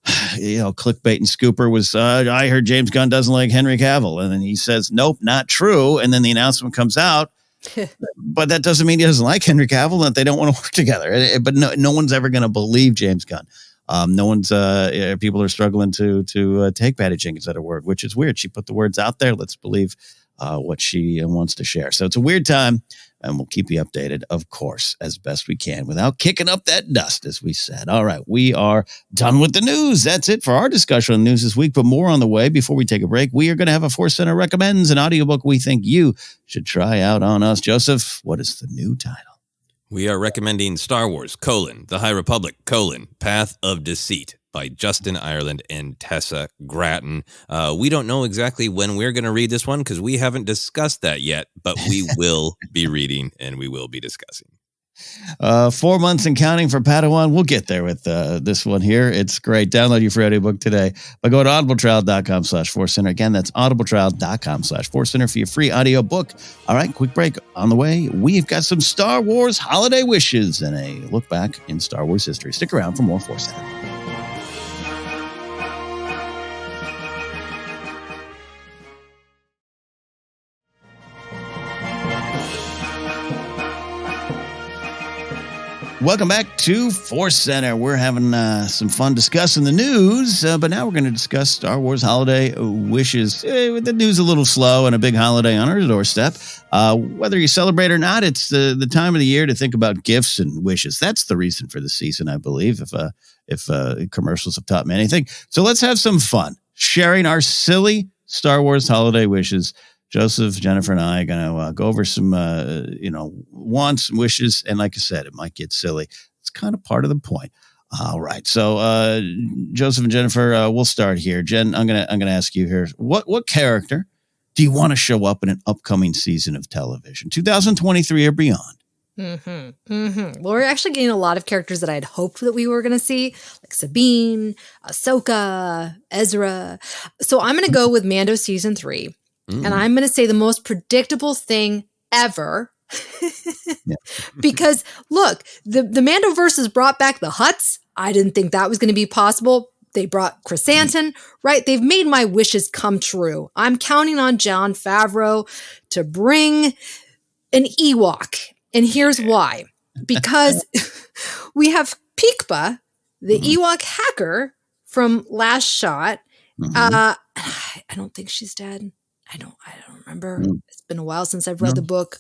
S2: clickbait and scooper was, I heard James Gunn doesn't like Henry Cavill. And then he says, nope, not true. And then the announcement comes out. But that doesn't mean he doesn't like Henry Cavill and that they don't want to work together. But no one's ever going to believe James Gunn. No one's people are struggling to take Patty Jenkins at her word, which is weird. She put the words out there. Let's believe what she wants to share. So it's a weird time, and we'll keep you updated, of course, as best we can without kicking up that dust, as we said. All right, we are done with the news. That's it for our discussion on the news this week, but more on the way. Before we take a break, we are going to have a ForceCenter Recommends, an audiobook we think you should try out on us. Joseph, what is the new title?
S3: We are recommending Star Wars, The High Republic, Path of Deceit by Justin Ireland and Tessa Gratton. We don't know exactly when we're going to read this one because we haven't discussed that yet, but we will be reading and we will be discussing.
S2: 4 months and counting for Padawan. We'll get there with this one here. It's great. Download your free audiobook today by going to audibletrial.com/ForceCenter. Again, that's audibletrial.com/ForceCenter for your free audiobook. All right, quick break on the way. We've got some Star Wars holiday wishes and a look back in Star Wars history. Stick around for more ForceCenter. Welcome back to ForceCenter. We're having some fun discussing the news, but now we're going to discuss Star Wars holiday wishes. The news a little slow and a big holiday on our doorstep. Whether you celebrate or not, it's the time of the year to think about gifts and wishes. That's the reason for the season, I believe, if commercials have taught me anything. So let's have some fun sharing our silly Star Wars holiday wishes. Joseph, Jennifer, and I are going to go over some, wants and wishes. And like I said, it might get silly. It's kind of part of the point. All right. So, Joseph and Jennifer, we'll start here. Jen, I'm going to ask you here. What character do you want to show up in an upcoming season of television, 2023 or beyond?
S4: Well, we're actually getting a lot of characters that I had hoped that we were going to see, like Sabine, Ahsoka, Ezra. So I'm going to go with Mando season 3. And I'm going to say the most predictable thing ever. Because, look, the Mandoverse has brought back the Hutts. I didn't think that was going to be possible. They brought Chrysanthemum, right? They've made my wishes come true. I'm counting on Jon Favreau to bring an Ewok. And here's why. Because we have Pikpa, the Ewok hacker from Last Shot, I don't think she's dead. I don't remember. It's been a while since I've read the book.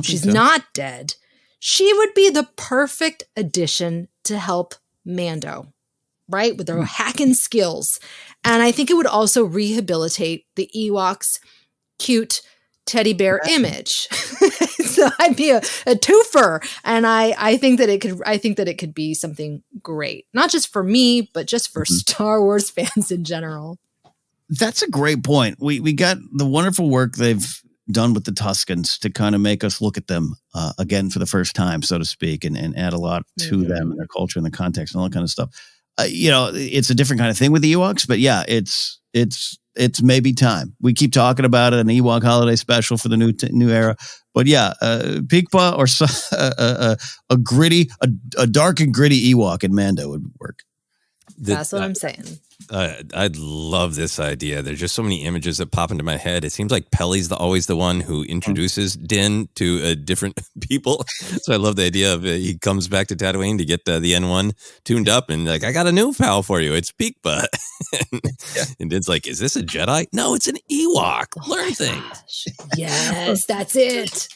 S4: She's not dead. She would be the perfect addition to help Mando, right? With their hacking skills. And I think it would also rehabilitate the Ewoks' cute teddy bear image. So I'd be a twofer. And I think that it could be something great. Not just for me, but just for Star Wars fans in general.
S2: That's a great point. We got the wonderful work they've done with the Tuscans to kind of make us look at them again for the first time, so to speak, and add a lot to them and their culture and the context and all that kind of stuff. It's a different kind of thing with the Ewoks, but yeah, it's maybe time. We keep talking about it, an Ewok holiday special for the new era. But yeah, Peekpa or a dark and gritty Ewok in Mando would work.
S4: That's what I'm saying.
S3: I'd love this idea. There's just so many images that pop into my head. It seems like Pelly's always the one who introduces Din to different people. So I love the idea of he comes back to Tatooine to get the N1 tuned up and like, I got a new pal for you. It's Peekpa. And Din's like, is this a Jedi? No, it's an Ewok. Learn things.
S4: Gosh. Yes, that's it.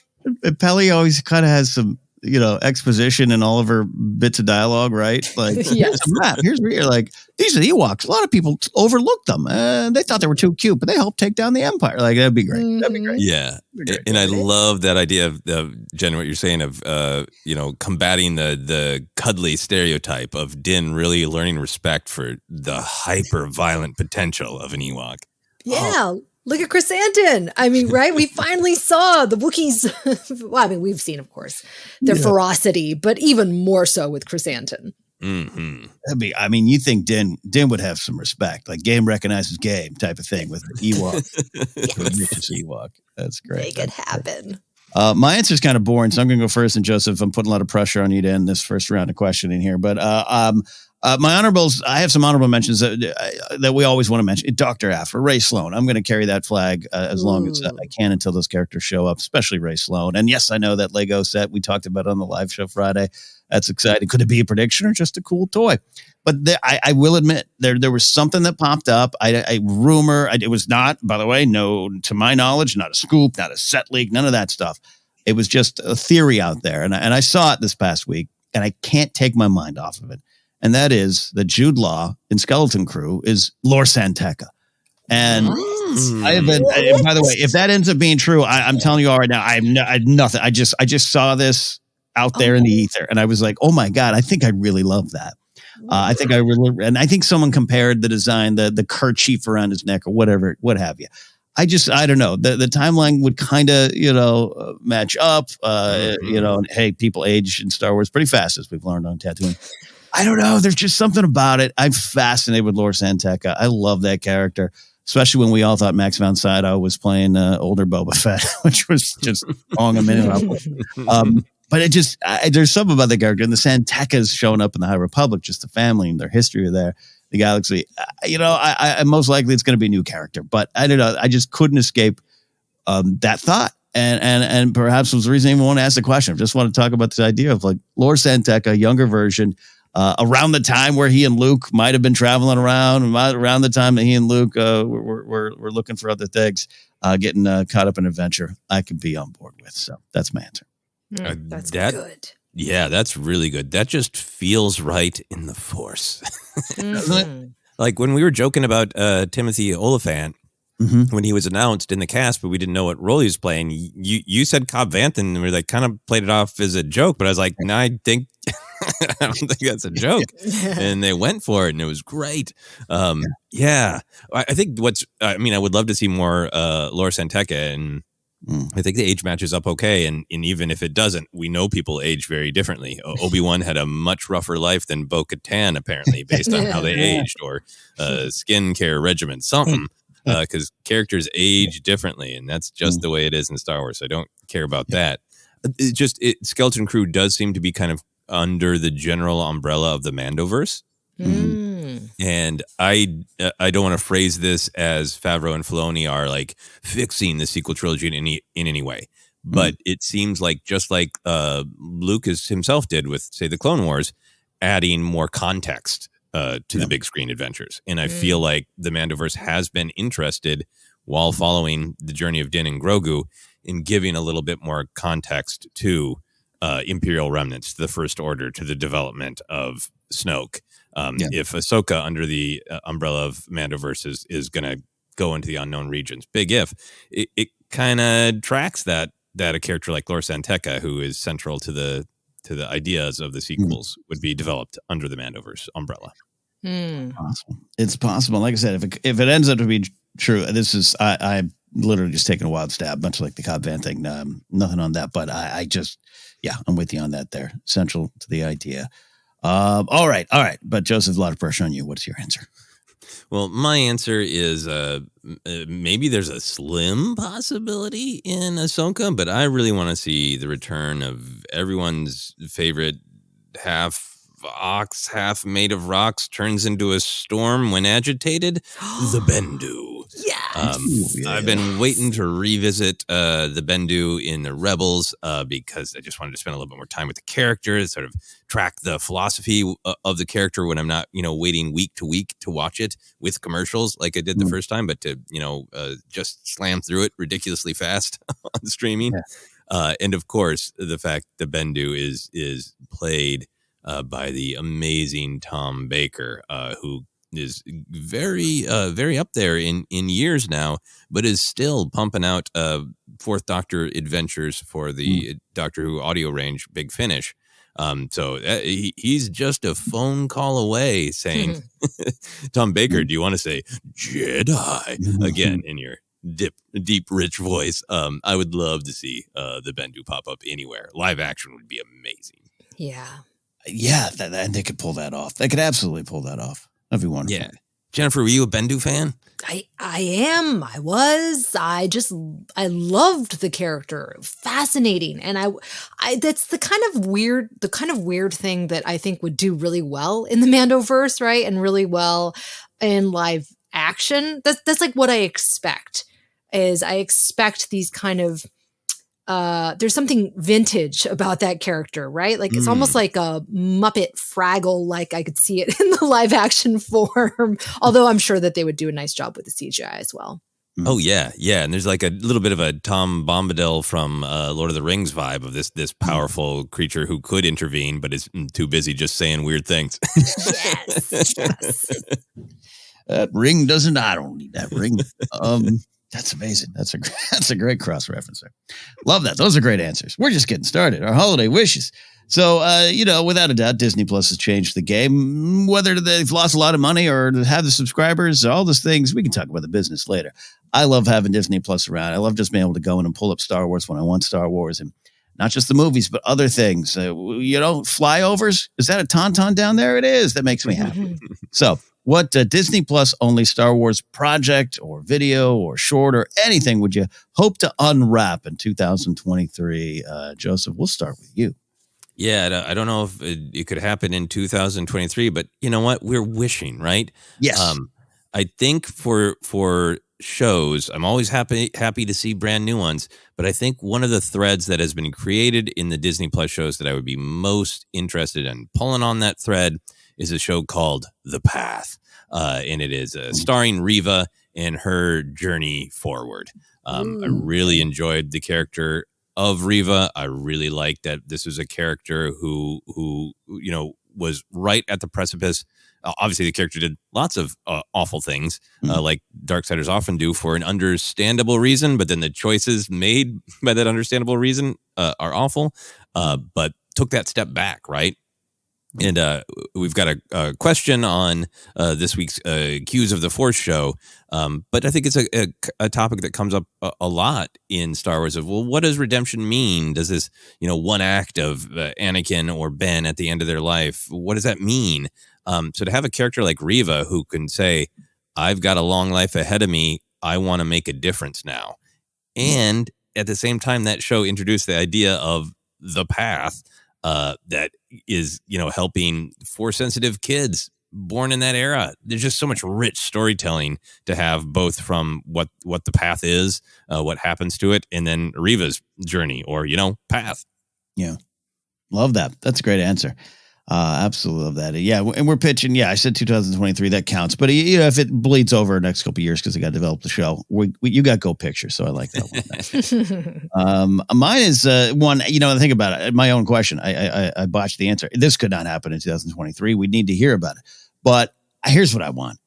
S2: Pelly always kind of has some, exposition in all of her bits of dialogue, right? Like, here's a map. Here's where you're like, these are the Ewoks. A lot of people overlooked them. They thought they were too cute, but they helped take down the Empire. Like, that'd be great. That'd be great.
S3: Yeah. And I love that idea of Jen, what you're saying of, combating the cuddly stereotype of Din really learning respect for the hyper violent potential of an Ewok.
S4: Yeah. Look at Chrysanthemum. I mean, right? We finally saw the Wookiees. Well, I mean, we've seen, of course, their ferocity, but even more so with Chrysanthemum.
S2: Mm-hmm. You think Din would have some respect, like game recognizes game type of thing with Ewok. Vicious Ewok. That's great.
S4: Make it happen.
S2: My answer is kind of boring, so I'm going to go first. And Joseph, I'm putting a lot of pressure on you to end this first round of questioning here. But my honorables, I have some honorable mentions that we always want to mention. Dr. Aphra, Ray Sloan. I'm going to carry that flag as long as I can until those characters show up, especially Ray Sloan. And yes, I know that Lego set we talked about on the live show Friday. That's exciting. Could it be a prediction or just a cool toy? But I will admit there was something that popped up. It was not, by the way, no, to my knowledge, not a scoop, not a set leak, none of that stuff. It was just a theory out there. And I saw it this past week, and I can't take my mind off of it. And that is that Jude Law in Skeleton Crew is Lor San Tekka. And I have been, by the way, if that ends up being true, I'm telling you all right now, I have nothing. I just saw this out there in the ether, and I was like, oh my God, I think I really love that. I think someone compared the design, the kerchief around his neck or whatever, what have you. I don't know. The timeline would kind of, match up, and hey, people age in Star Wars pretty fast, as we've learned on Tatooine. I don't know. There's just something about it. I'm fascinated with Lor San Tekka. I love that character, especially when we all thought Max von Sydow was playing older Boba Fett, which was just wrong a minute. But it just, there's something about the character. And the San Tekkas showing up in the High Republic, just the family and their history are there. The galaxy, I most likely it's going to be a new character. But I don't know. I just couldn't escape that thought. And perhaps was the reason I even want to ask the question. I just want to talk about this idea of like Lor San Tekka, younger version, around the time where he and Luke might have been traveling around the time that he and Luke were looking for other things, getting caught up in adventure. I could be on board with. So that's my answer.
S4: That's good.
S3: Yeah, that's really good. That just feels right in the Force. Like when we were joking about Timothy Oliphant when he was announced in the cast, but we didn't know what role he was playing. You said Cobb Vanth, and we like kind of played it off as a joke, but I was like, no, I don't think that's a joke. And they went for it, and it was great. Yeah, I think I would love to see more Lor San Tekka, and I think the age matches up okay. And even if it doesn't, we know people age very differently. Obi-Wan had a much rougher life than Bo-Katan, apparently, based on how they aged, or skin care regimen, something. Because characters age differently, and that's just the way it is in Star Wars. So I don't care about that. Skeleton Crew does seem to be kind of under the general umbrella of the Mandoverse. And I don't want to phrase this as Favreau and Filoni are like fixing the sequel trilogy in any way, but it seems like just like Lucas himself did with, say, the Clone Wars, adding more context to the big screen adventures. And I feel like the Mandoverse has been interested, while following the journey of Din and Grogu, in giving a little bit more context to Imperial remnants, to the First Order, to the development of Snoke. If Ahsoka, under the umbrella of Mandoverse, is going to go into the unknown regions, big if, it kind of tracks that a character like Lor San Tekka, who is central to the ideas of the sequels, would be developed under the Mandoverse umbrella.
S2: Possible. It's possible. Like I said, if it ends up to be true, this is I literally just taking a wild stab, much like the Cobb Van thing. Nothing on that, but I just, I'm with you on that. There, central to the idea. All right. But Joseph, a lot of pressure on you. What's your answer?
S3: Well, my answer is maybe there's a slim possibility in Ahsoka, but I really want to see the return of everyone's favorite half ox, half made of rocks, turns into a storm when agitated, the Bendu. I've been waiting to revisit the Bendu in the Rebels because I just wanted to spend a little bit more time with the character, sort of track the philosophy of the character when I'm not, waiting week to week to watch it with commercials like I did the first time, but to, just slam through it ridiculously fast on streaming. And of course, the fact the Bendu is played by the amazing Tom Baker, who is very up there in years now, but is still pumping out Fourth Doctor adventures for the Doctor Who audio range, Big Finish. So he's just a phone call away saying, Tom Baker, do you want to say Jedi again in your deep, rich voice? I would love to see the Bendu pop up anywhere. Live action would be amazing.
S2: Yeah, they could pull that off. They could absolutely pull that off. That'd be wonderful.
S3: Yeah. Jennifer, were you a Bendu fan?
S4: I am. I was. I loved the character. Fascinating. And I that's the kind of weird thing that I think would do really well in the Mandoverse, right? And really well in live action. That's like what I expect. I expect these kind of there's something vintage about that character, right? Like it's almost like a Muppet Fraggle, like I could see it in the live action form, although I'm sure that they would do a nice job with the CGI as well.
S3: Oh yeah. And there's like a little bit of a Tom Bombadil from Lord of the Rings vibe of this powerful creature who could intervene, but is too busy just saying weird things.
S4: Yes.
S2: That ring doesn't. I don't need that ring. That's amazing. That's a great cross reference there. Love that. Those are great answers. We're just getting started. Our holiday wishes. So, without a doubt, Disney Plus has changed the game. Whether they've lost a lot of money or have the subscribers, all those things, we can talk about the business later. I love having Disney Plus around. I love just being able to go in and pull up Star Wars when I want Star Wars, and not just the movies, but other things. Flyovers. Is that a tauntaun down there? It is. That makes me happy. So, what Disney Plus only Star Wars project or video or short or anything would you hope to unwrap in 2023? Joseph, we'll start with you.
S3: Yeah, I don't know if it could happen in 2023, but you know what? We're wishing, right?
S2: Yes.
S3: I think for shows, I'm always happy to see brand new ones, but I think one of the threads that has been created in the Disney Plus shows that I would be most interested in pulling on that thread is a show called The Path, and it is starring Reva and her journey forward. I really enjoyed the character of Reva. I really liked that this was a character who was right at the precipice. Obviously, the character did lots of awful things, like Darksiders often do, for an understandable reason, but then the choices made by that understandable reason are awful, but took that step back, right? And we've got a question on this week's Cues of the Force show, but I think it's a topic that comes up a lot in Star Wars of, well, what does redemption mean? Does this, one act of Anakin or Ben at the end of their life, what does that mean? So to have a character like Reva who can say, I've got a long life ahead of me, I want to make a difference now. And at the same time, that show introduced the idea of the path, that is, helping Force-sensitive kids born in that era. There's just so much rich storytelling to have, both from what the path is, what happens to it, and then Reva's journey or, path.
S2: Yeah. Love that. That's a great answer. Absolutely love that. Yeah, and we're pitching. Yeah, I said 2023. That counts. But if it bleeds over next couple of years because they got to develop the show, you got Go Pictures, so I like that one. Mine is one. Think about it. My own question. I botched the answer. This could not happen in 2023. We need to hear about it. But here's what I want.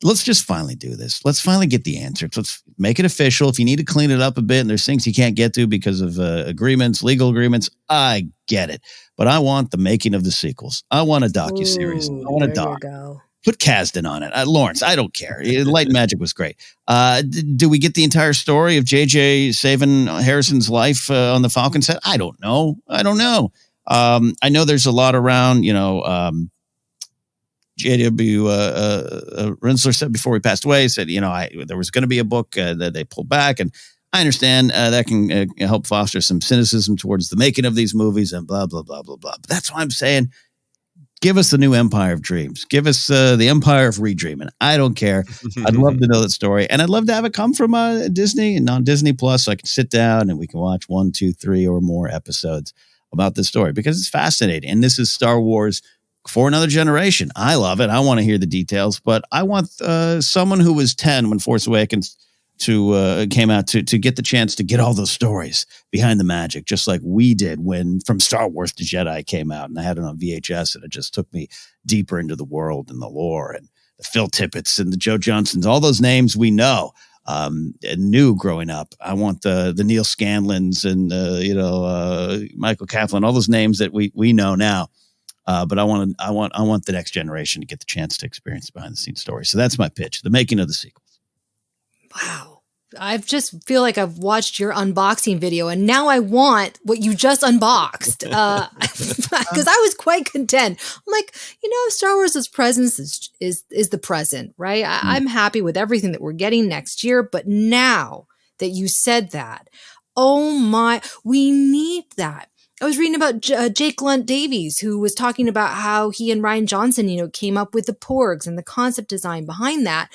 S2: Let's just finally do this. Let's finally get the answer. Let's make it official. If you need to clean it up a bit and there's things you can't get to because of legal agreements, I get it. But I want the making of the sequels. I want a docuseries. I want a doc. Put Kasdan on it. Lawrence, I don't care. Light and Magic was great. Do we get the entire story of JJ saving Harrison's life on the Falcon set? I don't know. I know there's a lot around, J.W. Rinsler said before he passed away, said, there was going to be a book that they pulled back. And I understand that can help foster some cynicism towards the making of these movies and blah, blah, blah, blah, blah. But that's why I'm saying, give us the new Empire of Dreams. Give us the Empire of Redreaming. I don't care. I'd love to know that story. And I'd love to have it come from Disney and on Disney Plus so I can sit down and we can watch 1, 2, 3 or more episodes about this story because it's fascinating. And this is Star Wars for another generation. I love it. I want to hear the details, but I want someone who was 10 when Force Awakens came out to get the chance to get all those stories behind the magic, just like we did when From Star Wars to Jedi came out, and I had it on VHS, and it just took me deeper into the world and the lore and the Phil Tippett's and the Joe Johnsons, all those names we know and knew growing up. I want the Neil Scanlons and Michael Kaplan, all those names that we know now. But I want the next generation to get the chance to experience behind the scenes story. So that's my pitch: the making of the sequels.
S4: Wow. I just feel like I've watched your unboxing video and now I want what you just unboxed. Because I was quite content. I'm like, Star Wars' presence is the present, right? I'm happy with everything that we're getting next year. But now that you said that, oh my, we need that. I was reading about Jake Lunt Davies, who was talking about how he and Rian Johnson, came up with the porgs and the concept design behind that.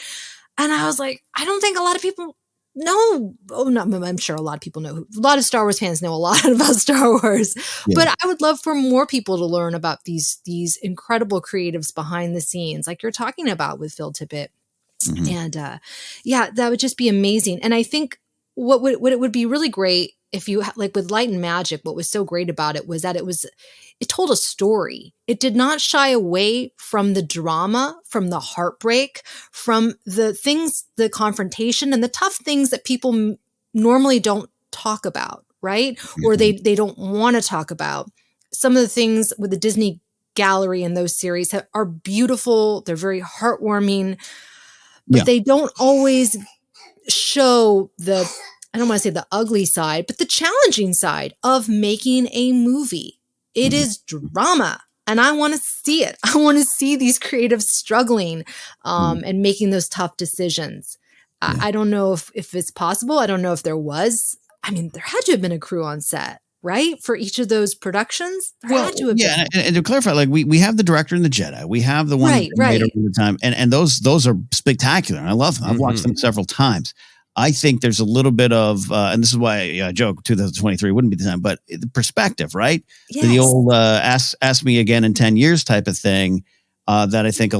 S4: And I was like, I don't think a lot of people know. Oh, no, I'm sure a lot of people know. A lot of Star Wars fans know a lot about Star Wars. Yeah. But I would love for more people to learn about these incredible creatives behind the scenes, like you're talking about with Phil Tippett. Mm-hmm. And that would just be amazing. And I think what it would be really great if you like with Light and Magic, what was so great about it was that it told a story. It did not shy away from the drama, from the heartbreak, from the things, the confrontation and the tough things that people normally don't talk about, right? Mm-hmm. Or they don't want to talk about. Some of the things with the Disney Gallery and those series are beautiful. They're very heartwarming, but they don't always show I don't want to say the ugly side, but the challenging side of making a movie. It is drama, and I want to see it. I want to see these creatives struggling and making those tough decisions. I don't know if it's possible. I don't know if there was. I mean, there had to have been a crew on set, right? For each of those productions? There had to have been.
S2: And to clarify, like we have the director and the Jedi. We have the one that made over the time. And those are spectacular. I love them. I've watched them several times. I think there's a little bit of, and this is why I joke 2023 wouldn't be the time, but the perspective, right? Yes. The old ask me again in 10 years type of thing that I think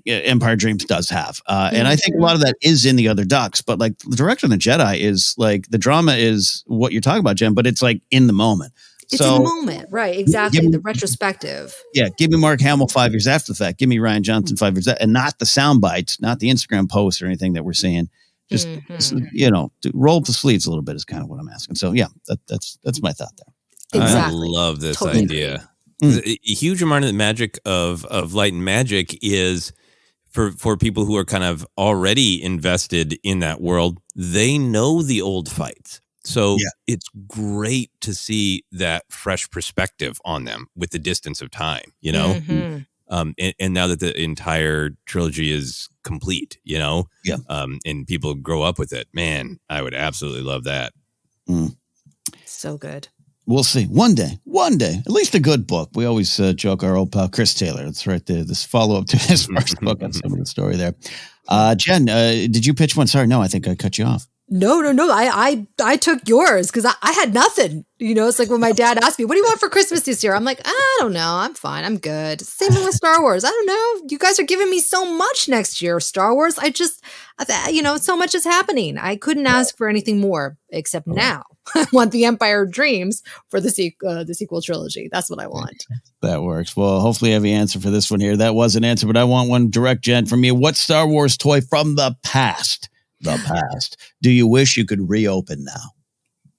S2: Empire Dreams does have. And I think a lot of that is in the other ducks, but like the director of the Jedi is like the drama is what you're talking about, Jen, but it's like in the moment.
S4: It's in the moment, right? Exactly. The retrospective.
S2: Yeah. Give me Mark Hamill 5 years after the fact. Give me Rian Johnson 5 years, and not the sound bites, not the Instagram posts or anything that we're seeing. Just roll up the sleeves a little bit is kind of what I'm asking. So yeah, that's my thought there.
S3: I
S4: Exactly.
S3: love this idea. A huge amount of the magic of Light and Magic is for people who are kind of already invested in that world. They know the old fights, so it's great to see that fresh perspective on them with the distance of time. And now that the entire trilogy is complete, and people grow up with it, man, I would absolutely love that.
S4: So good.
S2: We'll see. One day, at least a good book. We always joke our old pal Chris Taylor. That's right there. This follow-up to his first book on some of the story there. Jen, did you pitch one? Sorry, no, I think I cut you off.
S4: No. I took yours because I had nothing. It's like when my dad asked me, what do you want for Christmas this year? I'm like, I don't know. I'm fine. I'm good. Same thing with Star Wars. I don't know. You guys are giving me so much next year, Star Wars. So much is happening. I couldn't ask for anything more, except now I want the Empire of Dreams for the sequel trilogy. That's what I want.
S2: That works. Well, hopefully I have the answer for this one here. That was an answer, but I want one direct, Jen, from you. What Star Wars toy from the past do you wish you could reopen now?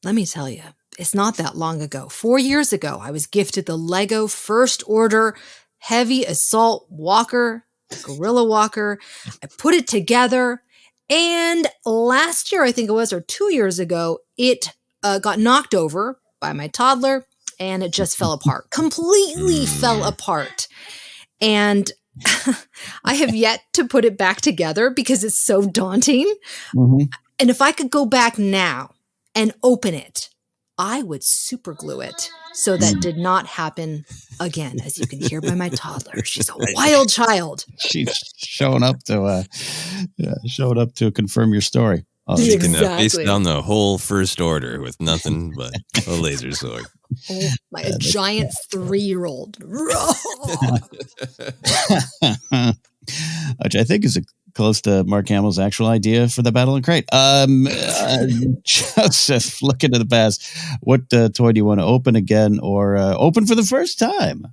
S4: Let me tell you, it's not that long ago. 4 years ago, I was gifted the Lego First Order Heavy Assault Walker, Guerrilla Walker. I put it together, and last year, I think it was, or 2 years ago, it got knocked over by my toddler, and it just fell apart. Completely fell apart. And I have yet to put it back together because it's so daunting. Mm-hmm. And if I could go back now and open it, I would super glue it so that did not happen again. As you can hear by my toddler, she's a wild child.
S2: She's showing up to confirm your story.
S3: Oh, you can face down the whole First Order with nothing but a laser sword.
S4: Oh, a giant 3-year-old.
S2: Which I think is close to Mark Hamill's actual idea for the Battle in Crate. Joseph, look into the past. What toy do you want to open again or open for the first time?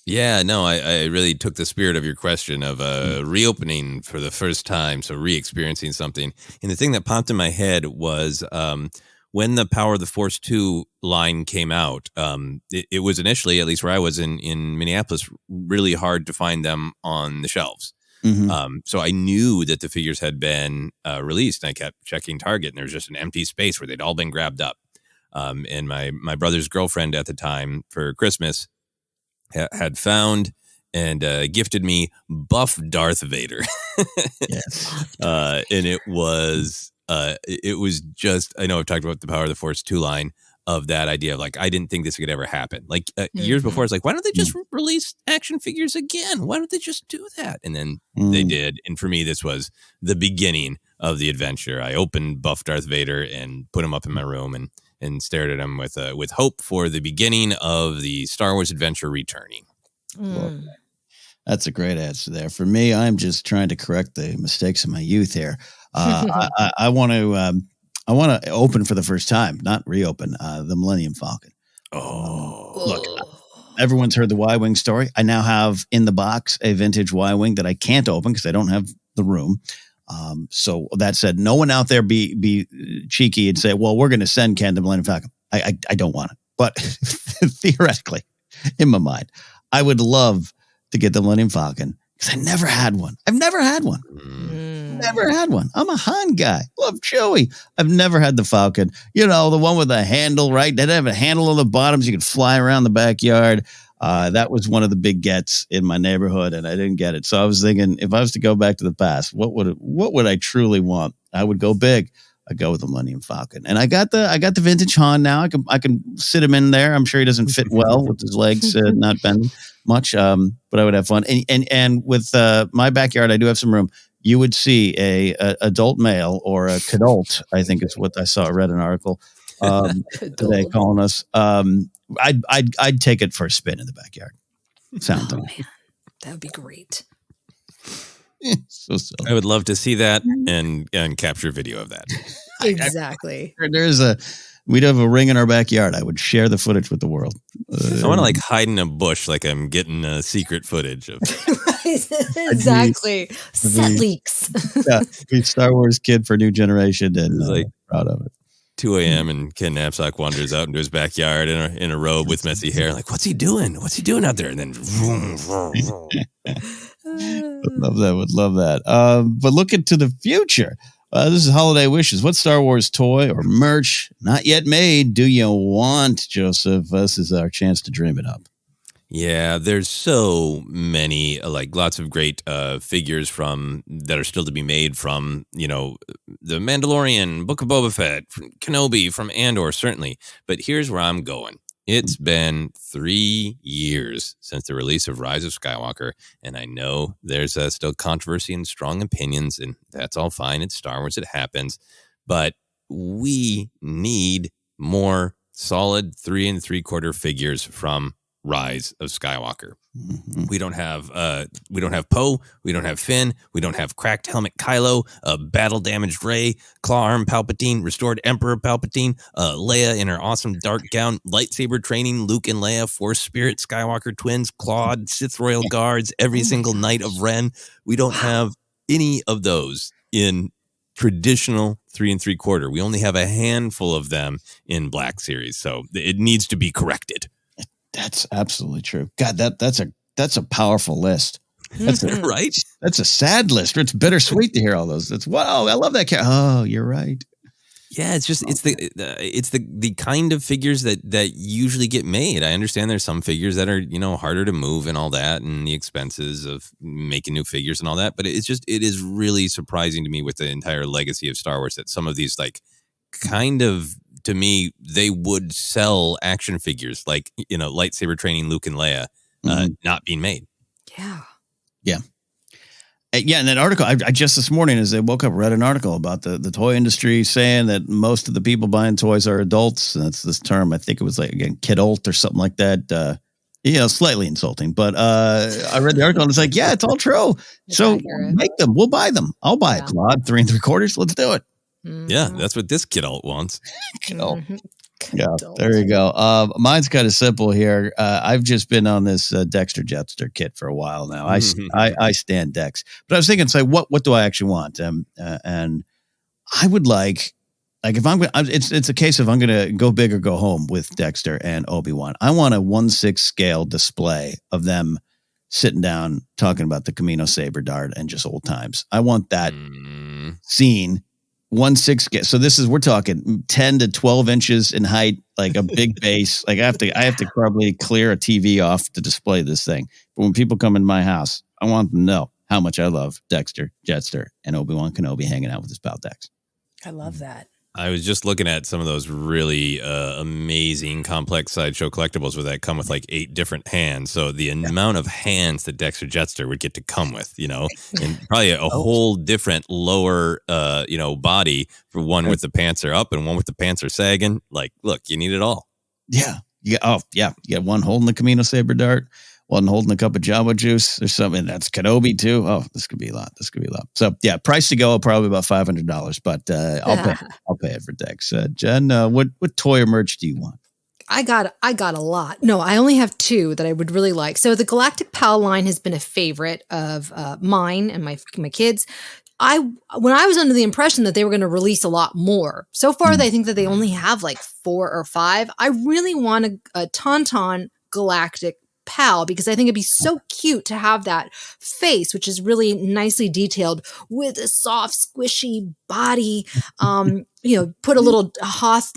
S3: Yeah, no, I really took the spirit of your question of reopening for the first time, so re-experiencing something. And the thing that popped in my head was when the Power of the Force 2 line came out, it was initially, at least where I was in Minneapolis, really hard to find them on the shelves. Mm-hmm. So I knew that the figures had been released, and I kept checking Target, and there was just an empty space where they'd all been grabbed up. And my brother's girlfriend at the time for Christmas had found and gifted me buff Darth Vader.
S2: Yes.
S3: And it was just, I know I've talked about the Power of the Force 2 line of that idea of like, I didn't think this could ever happen. Like years before, it's like, why don't they just release action figures again? Why don't they just do that? And then they did. And for me, this was the beginning of the adventure. I opened buff Darth Vader and put him up in my room and stared at him with hope for the beginning of the Star Wars adventure returning.
S2: Well, that's a great answer there. For me, I'm just trying to correct the mistakes of my youth here. I want to open for the first time, not reopen, the Millennium Falcon. Look, everyone's heard the Y-Wing story. I now have in the box a vintage Y-Wing that I can't open because I don't have the room. So that said, no one out there be cheeky and say, well, we're going to send Ken the Millennium Falcon. I don't want it. But theoretically, in my mind, I would love to get the Millennium Falcon because I never had one. I've never had one. Never had one. I'm a Han guy. Love Chewie. I've never had the Falcon. You know, the one with the handle, right? They have a handle on the bottom so you could fly around the backyard. That was one of the big gets in my neighborhood, and I didn't get it. So I was thinking, if I was to go back to the past, what would I truly want? I would go big. I'd go with the Millennium Falcon, and I got the vintage Han now. I can sit him in there. I'm sure he doesn't fit well with his legs not bending much, but I would have fun. And with my backyard, I do have some room. You would see a adult male or a cadult, I think is what I read an article today calling us. I'd take it for a spin in the backyard. Sounds
S4: man, that would be great.
S2: So silly.
S3: I would love to see that and capture video of that.
S4: Exactly.
S2: We'd have a ring in our backyard. I would share the footage with the world.
S3: I want to like hide in a bush, like I'm getting secret footage of.
S4: Exactly. Set leaks.
S2: Yeah, be Star Wars kid for a new generation, and like proud of it.
S3: 2 a.m. and Ken Napzok wanders out into his backyard in a robe with messy hair. Like, what's he doing? What's he doing out there? And then,
S2: would love that. But looking to the future, this is holiday wishes. What Star Wars toy or merch not yet made do you want, Joseph? This is our chance to dream it up.
S3: Yeah, there's so many, like lots of great figures that are still to be made from, The Mandalorian, Book of Boba Fett, from Kenobi, from Andor, certainly. But here's where I'm going. It's been 3 years since the release of Rise of Skywalker, and I know there's still controversy and strong opinions, and that's all fine. It's Star Wars. It happens. But we need more solid 3 3/4 figures from Rise of Skywalker.
S2: Mm-hmm.
S3: We don't have Poe, we don't have Finn, we don't have cracked helmet Kylo, battle damaged Rey, claw arm Palpatine, restored Emperor Palpatine, Leia in her awesome dark gown, lightsaber training Luke and Leia, Force Spirit Skywalker twins, Claude, Sith Royal Guards, every single Knight of Ren. We don't have any of those in traditional 3 3/4. We only have a handful of them in Black Series, so it needs to be corrected.
S2: That's absolutely true. God, that's a powerful list. That's
S3: Right?
S2: That's a sad list. It's bittersweet to hear all those. It's wow, I love that. Oh, you're right.
S3: Yeah, it's the kind of figures that usually get made. I understand there's some figures that are, harder to move and all that, and the expenses of making new figures and all that. But it is really surprising to me with the entire legacy of Star Wars that some of these, like, kind of, to me, they would sell action figures like, lightsaber training Luke and Leia not being made.
S4: Yeah.
S2: Yeah. Yeah, and that article, I just this morning as I woke up, read an article about the toy industry saying that most of the people buying toys are adults. And that's this term. I think it was like, again, kidult or something like that. Slightly insulting. But I read the article and it's like, yeah, it's all true. So make them. We'll buy them. I'll buy a Claude 3 3/4. Let's do it.
S3: Yeah, that's what this kidult wants.
S2: Kidult. Yeah, there you go. Mine's kind of simple here. I've just been on this Dexter Jetster kit for a while now. I stand Dex, but I was thinking, say, what do I actually want? And I would like if I'm going, it's a case of I'm going to go big or go home with Dexter and Obi-Wan. I want a 1/6 scale display of them sitting down talking about the Camino Saber Dart and just old times. I want that scene. 1/6. So we're talking 10 to 12 inches in height, like a big base. Like I have to probably clear a TV off to display this thing. But when people come in my house, I want them to know how much I love Dexter, Jetster, and Obi-Wan Kenobi hanging out with his pal Dex.
S4: I love that.
S3: I was just looking at some of those really amazing complex sideshow collectibles that come with like 8 different hands. So the amount of hands that Dexter Jetster would get to come with, and probably a whole different lower, body for one with the pants are up and one with the pants are sagging. Like, look, you need it all.
S2: Yeah. Yeah. Oh, yeah. You got one holding the Camino Saber Dart, one holding a cup of Jamba Juice or something. That's Kenobi too. Oh, this could be a lot. So yeah, price to go probably about $500, but I'll pay it for Dex. Jen, what toy or merch do you want?
S4: I got a lot. No, I only have 2 that I would really like. So the Galactic Pal line has been a favorite of mine and my kids. When I was under the impression that they were going to release a lot more. So far, I think that they only have like 4 or 5. I really want a Tauntaun Galactic Pal because I think it'd be so cute to have that face, which is really nicely detailed with a soft, squishy body. Put a little Hoth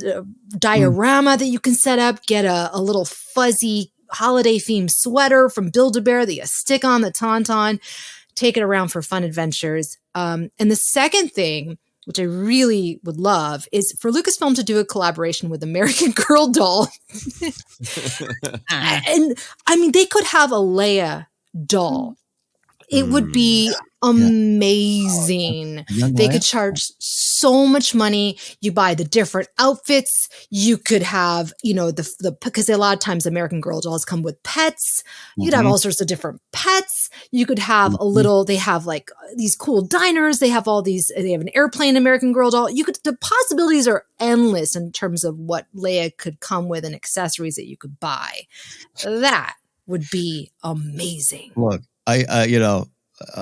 S4: diorama that you can set up, get a little fuzzy holiday themed sweater from Build-A-Bear that you stick on the Tauntaun, take it around for fun adventures. And the second thing, which I really would love, is for Lucasfilm to do a collaboration with American Girl doll. And I mean, they could have a Leia doll. It would be amazing. They could charge so much money. You buy the different outfits. You could have, because a lot of times American Girl dolls come with pets. You could have all sorts of different pets. You could have they have like these cool diners. They have they have an airplane American Girl doll. The possibilities are endless in terms of what Leia could come with and accessories that you could buy. That would be amazing.
S2: Look, I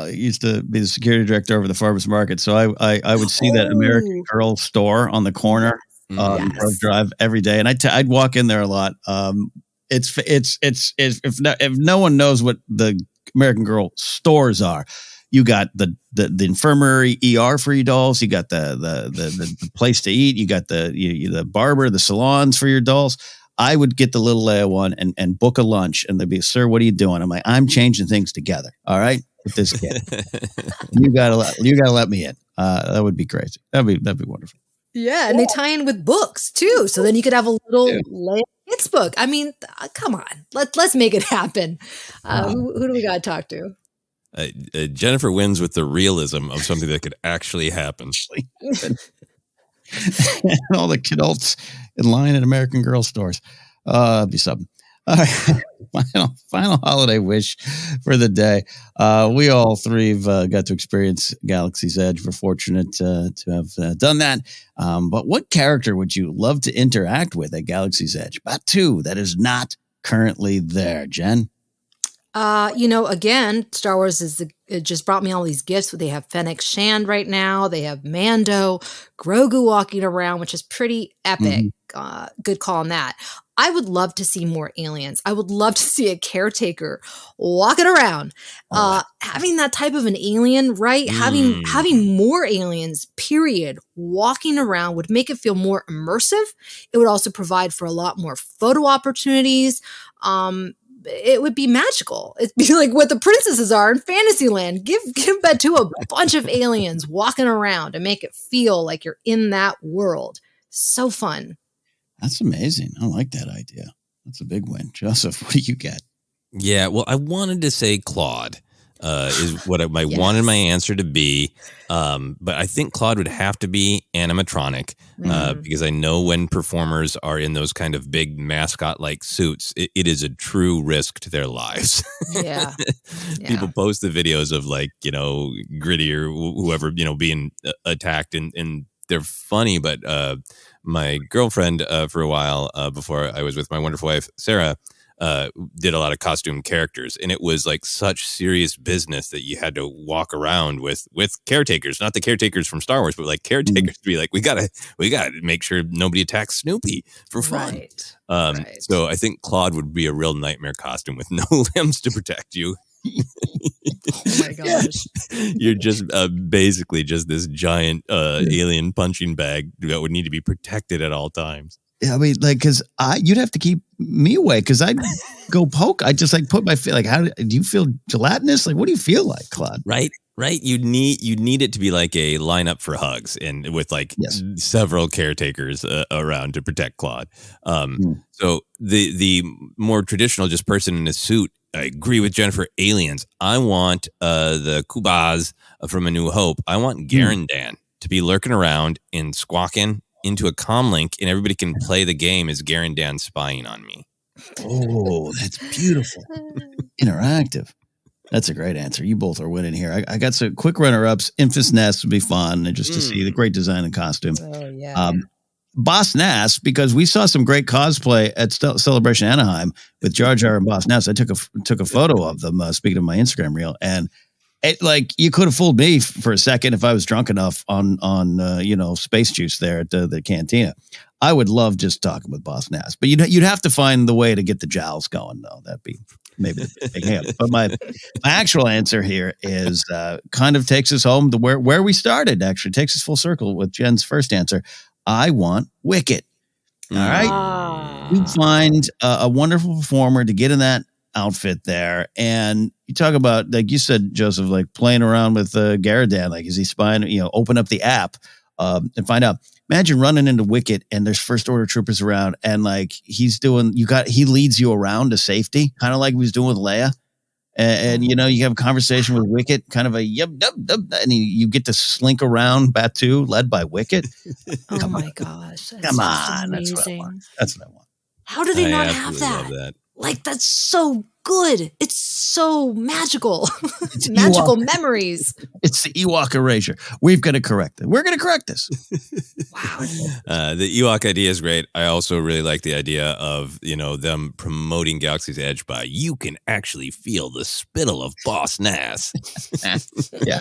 S2: used to be the security director over the farmers market, so I would see that American Girl store on the corner on Grove Drive every day, and I'd walk in there a lot. If no one knows what the American Girl stores are, you got the infirmary ER for your dolls, you got the place to eat, you got the barber, the salons for your dolls. I would get the little Leia one and book a lunch, and they'd be, "Sir, what are you doing?" I'm like, "I'm changing things together. All right, with this kid, you gotta let me in." That would be crazy. That'd be wonderful.
S4: Yeah, and they tie in with books too, so then you could have a little Leia kids book. I mean, come on, let's make it happen. Who do we got to talk to?
S3: Jennifer wins with the realism of something that could actually happen.
S2: And all the adults in line at American Girl stores. It'd be something. All right. Final holiday wish for the day. We all three have got to experience Galaxy's Edge. We're fortunate to have done that. But what character would you love to interact with at Galaxy's Edge? About two that is not currently there. Jen?
S4: Again, Star Wars it just brought me all these gifts. They have Fennec Shand right now. They have Mando, Grogu walking around, which is pretty epic. Good call on that. I would love to see more aliens. I would love to see a caretaker walking around. Having that type of an alien, right? Having more aliens, period, walking around would make it feel more immersive. It would also provide for a lot more photo opportunities. It would be magical. It'd be like what the princesses are in Fantasyland. Give that to a bunch of aliens walking around and make it feel like you're in that world. So fun.
S2: That's amazing. I like that idea. That's a big win. Joseph, what do you get?
S3: Yeah, well, I wanted to say Claude is what I wanted my answer to be. But I think Claude would have to be animatronic because I know when performers are in those kind of big mascot-like suits, it is a true risk to their lives.
S4: Yeah.
S3: People post the videos of Gritty or whoever, being attacked and they're funny, but my girlfriend for a while before I was with my wonderful wife, Sarah, did a lot of costume characters, and it was like such serious business that you had to walk around with caretakers, not the caretakers from Star Wars, but like caretakers to be like, we gotta make sure nobody attacks Snoopy for fun. Right. So I think Claude would be a real nightmare costume with no limbs to protect you.
S4: Oh my gosh.
S3: You're just basically just this giant alien punching bag that would need to be protected at all times.
S2: Yeah, I mean, because you'd have to keep me away because I'd go poke. I just put my feet. How do you feel? Gelatinous? What do you feel like, Claude?
S3: Right. You'd need it to be like a lineup for hugs and with several caretakers around to protect Claude. So the more traditional just person in a suit. I agree with Jennifer. Aliens. I want the Kubas from A New Hope. I want Garandan to be lurking around and squawking into a comm link, and everybody can play the game as Garandan spying on me.
S2: Oh, that's beautiful. Interactive. That's a great answer. You both are winning here. I got some quick runner-ups. Infus Nest would be fun, and just to see the great design and costume.
S4: Oh, yeah.
S2: Boss Nass, because we saw some great cosplay at Celebration Anaheim with Jar Jar and Boss Nass. I took a photo of them, speaking of my Instagram reel, and it you could have fooled me for a second if I was drunk enough on space juice there at the cantina. I would love just talking with Boss Nass, but you'd have to find the way to get the jowls going though. That'd be maybe a big hint. But my actual answer here is kind of takes us home to where we started. Actually, takes us full circle with Jen's first answer. I want Wicket. All right. You find a wonderful performer to get in that outfit there. And you talk about, like you said, Joseph, playing around with Garandan. Is he spying, open up the app and find out. Imagine running into Wicket and there's first order troopers around and he's doing, he leads you around to safety, kind of like he was doing with Leia. And you have a conversation with Wicket, kind of a and you get to slink around Batu, led by Wicket.
S4: Oh my gosh!
S2: Come on, that's what I want. That's what I want.
S4: How do they not have that?
S3: Love that.
S4: That's so good. It's so magical. It's magical memories.
S2: It's the Ewok erasure. We've got to correct it. We're going to correct this.
S4: Wow.
S3: The Ewok idea is great. I also really like the idea of, them promoting Galaxy's Edge by you can actually feel the spittle of Boss Nass.
S2: Yeah.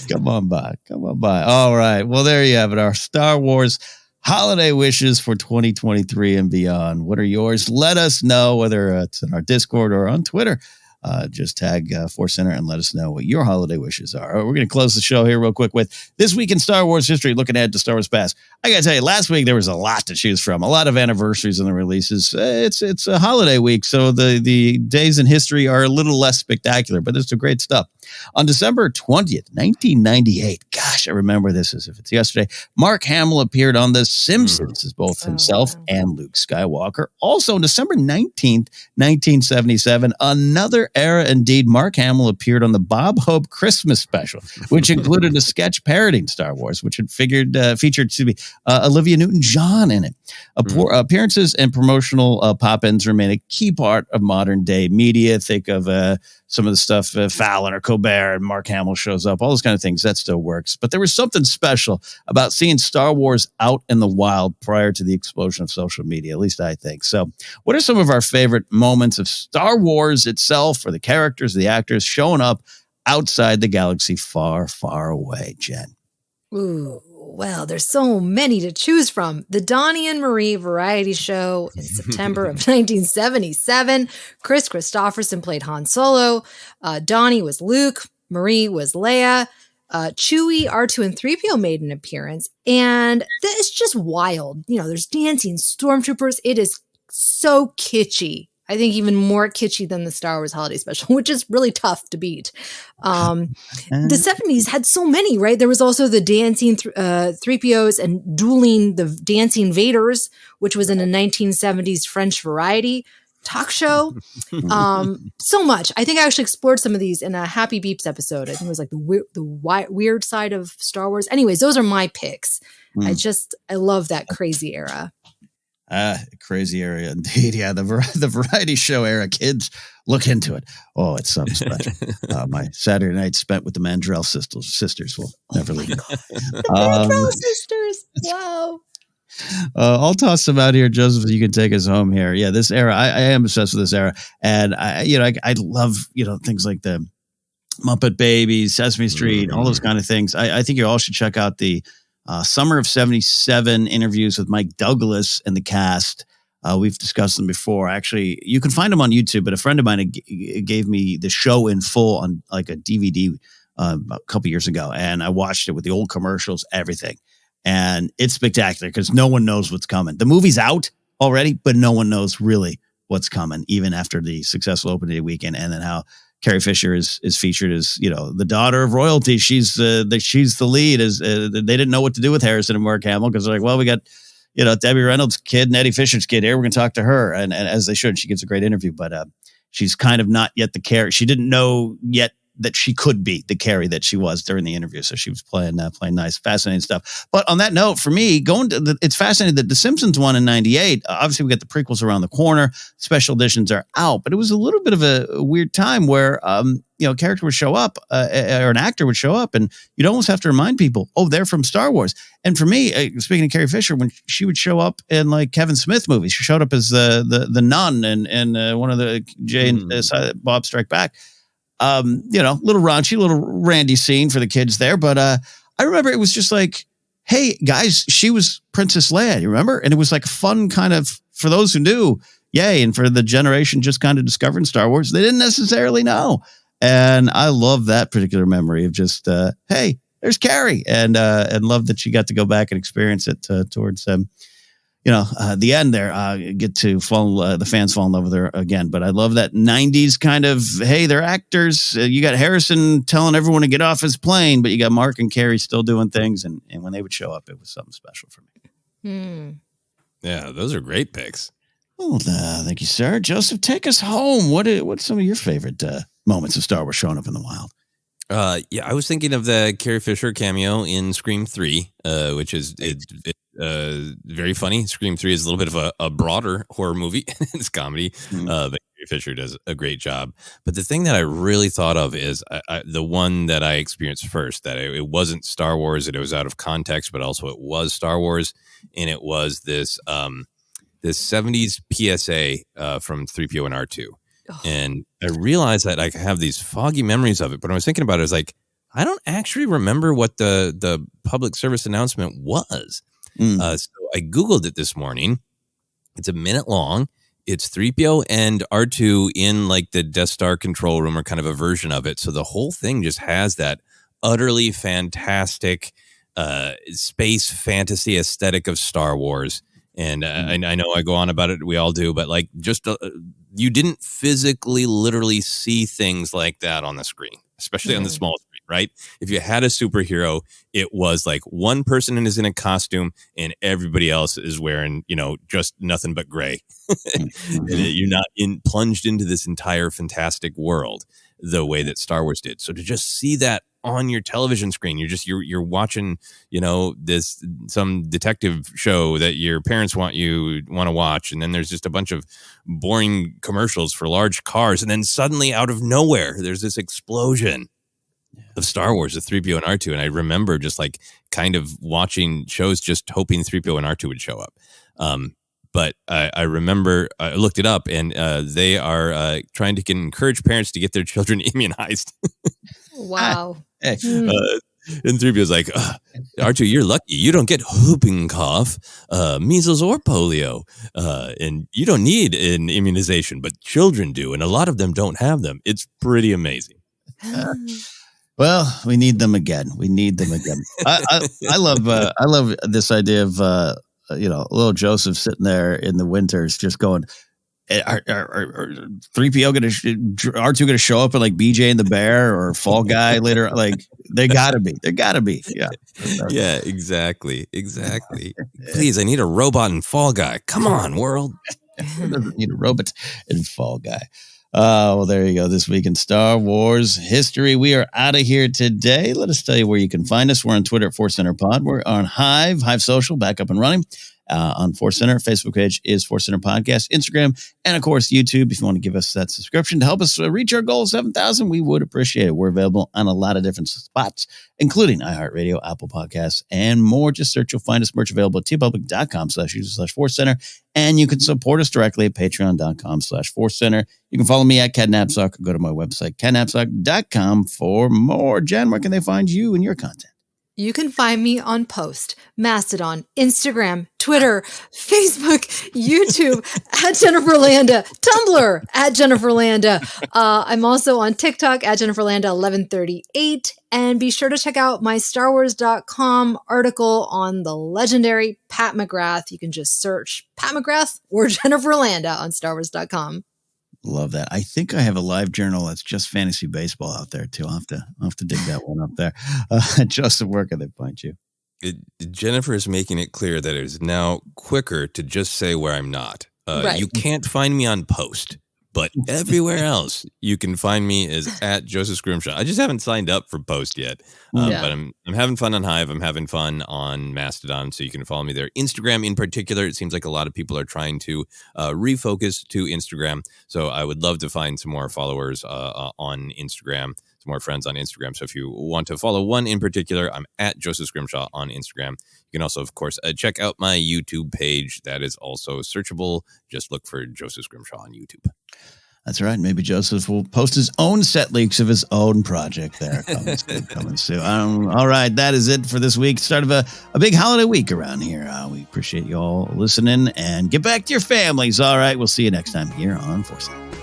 S2: Come on by. All right. Well, there you have it. Our Star Wars holiday wishes for 2023 and beyond. What are yours? Let us know, whether it's in our Discord or on Twitter. Just tag ForceCenter and let us know what your holiday wishes are. We're going to close the show here real quick with This Week in Star Wars History, looking ahead to Star Wars Past. I got to tell you, last week there was a lot to choose from, a lot of anniversaries and the releases. It's a holiday week, so the days in history are a little less spectacular, but there's some great stuff. On December 20th, 1998, gosh, I remember this as if it's yesterday, Mark Hamill appeared on The Simpsons as both himself and Luke Skywalker. Also, on December 19th, 1977, another era indeed, Mark Hamill appeared on the Bob Hope Christmas special, which included a sketch parodying Star Wars, which had featured Olivia Newton-John in it. Appearances and promotional pop-ins remain a key part of modern-day media. Think of some of the stuff, Fallon or Colbert, and Mark Hamill shows up, all those kind of things. That still works. But there was something special about seeing Star Wars out in the wild prior to the explosion of social media, at least I think. So what are some of our favorite moments of Star Wars itself, or the characters, the actors showing up outside the galaxy far, far away, Jen?
S4: Ooh, well, there's so many to choose from. The Donnie and Marie variety show in September of 1977. Chris Christopherson played Han Solo. Donnie was Luke. Marie was Leia. Chewie, R2, and 3PO made an appearance. And it's just wild. You know, there's dancing stormtroopers. It is so kitschy. I think even more kitschy than the Star Wars Holiday Special, which is really tough to beat. The 70s had so many, right? There was also the dancing 3POs and dueling the dancing Vaders, which was in a 1970s French variety talk show. So much. I think I actually explored some of these in a Happy Beeps episode. I think it was like the weird side of Star Wars. Anyways, those are my picks. I love that crazy era.
S2: Crazy area indeed. Yeah, the variety show era. Kids, look into it. Oh, it's something special. My Saturday night spent with the Mandrell sisters will never leave.
S4: The Mandrell sisters. Wow.
S2: I'll toss them out here, Joseph. You can take us home here. Yeah, this era. I am obsessed with this era, and I love things like the Muppet Babies, Sesame Street, all those kind of things. I think you all should check out the Summer of 77 interviews with Mike Douglas and the cast. We've discussed them before. Actually, you can find them on YouTube, but a friend of mine gave me the show in full on like a DVD a couple years ago, and I watched it with the old commercials, everything. And it's spectacular because no one knows what's coming. The movie's out already, but no one knows really what's coming, even after the successful opening day weekend, and then how Carrie Fisher is featured as, the daughter of royalty. She's the lead. They didn't know what to do with Harrison and Mark Hamill because they're like, well, we got, Debbie Reynolds' kid and Eddie Fisher's kid here. We're going to talk to her. And as they should, she gives a great interview, but she's kind of not yet the Carrie. She didn't know yet that she could be the Carrie that she was during the interview. So she was playing nice, fascinating stuff. But on that note, for me, it's fascinating that The Simpsons won in 98. Obviously, we got the prequels around the corner. Special editions are out. But it was a little bit of a weird time where, a character would show up or an actor would show up, and you'd almost have to remind people, oh, they're from Star Wars. And for me, speaking of Carrie Fisher, when she would show up in like Kevin Smith movies, she showed up as the nun in one of the Jay and Bob Strike Back. Little raunchy, little randy scene for the kids there. But I remember it was just like, hey, guys, she was Princess Leia, you remember? And it was like fun kind of, for those who knew, yay. And for the generation just kind of discovering Star Wars, they didn't necessarily know. And I love that particular memory of just, hey, there's Carrie. And love that she got to go back and experience it towards the end there, get to the fans fall in love with her again. But I love that 90s kind of, hey, they're actors. You got Harrison telling everyone to get off his plane, but you got Mark and Carrie still doing things. And when they would show up, it was something special for me.
S3: Yeah, those are great picks.
S2: Well, thank you, sir. Joseph, take us home. What's some of your favorite moments of Star Wars showing up in the wild?
S3: I was thinking of the Carrie Fisher cameo in Scream 3, which is very funny. Scream 3 is a little bit of a broader horror movie. It's comedy, but Carrie Fisher does a great job. But the thing that I really thought of is the one that I experienced first, that it wasn't Star Wars, that it was out of context, but also it was Star Wars. And it was this 70s PSA from 3PO and R2. And I realized that I have these foggy memories of it, but when I was thinking about it, I was like, I don't actually remember what the public service announcement was. So I Googled it this morning. It's a minute long. It's 3PO and R2 in like the Death Star control room, or kind of a version of it. So the whole thing just has that utterly fantastic space fantasy aesthetic of Star Wars. And I know I go on about it. We all do. But like just you didn't physically, literally see things like that on the screen, especially on the small screen, right? If you had a superhero, it was like one person is in a costume and everybody else is wearing, just nothing but gray. You're not plunged into this entire fantastic world the way that Star Wars did. So to just see that on your television screen, you're watching, this some detective show that your parents want to watch, and then there's just a bunch of boring commercials for large cars, and then suddenly out of nowhere there's this explosion of Star Wars with 3PO and R2, and I remember just like kind of watching shows just hoping 3PO and R2 would show up. But I remember I looked it up, and they are trying to encourage parents to get their children immunized.
S4: Wow.
S2: Hey.
S3: And 3PO's like, R2, you're lucky. You don't get whooping cough, measles, or polio. And you don't need an immunization, but children do. And a lot of them don't have them. It's pretty amazing.
S2: Well, we need them again. I love this idea of little Joseph sitting there in the winters, just going, are 3PO going to R2 going to show up at like BJ and the Bear or Fall Guy later? Like they gotta be. Yeah.
S3: Yeah, exactly. Please, I need a robot and Fall Guy. Come on, world.
S2: Doesn't need a robot and Fall Guy. Well, there you go. This week in Star Wars history. We are out of here today. Let us tell you where you can find us. We're on Twitter at ForceCenter Pod. We're on Hive Social, back up and running. On ForceCenter, Facebook page is ForceCenter Podcast, Instagram, and of course YouTube. If you want to give us that subscription to help us reach our goal of 7,000, we would appreciate it. We're available on a lot of different spots, including iHeartRadio, Apple Podcasts, and more. Just search, you'll find us. Merch available at tpublic.com/user/ForceCenter, and you can support us directly at patreon.com/ForceCenter. You can follow me at Ken Napzok, or go to my website, kennapzok.com, for more. Jen, where can they find you and your content?
S4: You can find me on Post, Mastodon, Instagram, Twitter, Facebook, YouTube, at Jennifer Landa, Tumblr, at Jennifer Landa. I'm also on TikTok, at Jennifer Landa 1138. And be sure to check out my StarWars.com article on the legendary Pat McGrath. You can just search Pat McGrath or Jennifer Landa on StarWars.com.
S2: Love that. I think I have a live journal that's just fantasy baseball out there too. I'll have to dig that one up there. Joseph, where can they find you?
S3: Jennifer is making it clear that it is now quicker to just say where I'm not.
S4: Right.
S3: You can't find me on Post, but everywhere else you can find me is at Joseph Scrimshaw. I just haven't signed up for Post yet, but I'm having fun on Hive. I'm having fun on Mastodon, so you can follow me there. Instagram in particular, it seems like a lot of people are trying to refocus to Instagram, so I would love to find some more followers on Instagram, some more friends on Instagram. So if you want to follow one in particular, I'm at Joseph Scrimshaw on Instagram. You can also, of course, check out my YouTube page. That is also searchable. Just look for Joseph Scrimshaw on YouTube.
S2: That's right. Maybe Joseph will post his own set leaks of his own project there. Coming soon. All right. That is it for this week. Start of a big holiday week around here. We appreciate you all listening, and get back to your families. All right. We'll see you next time here on ForceCenter.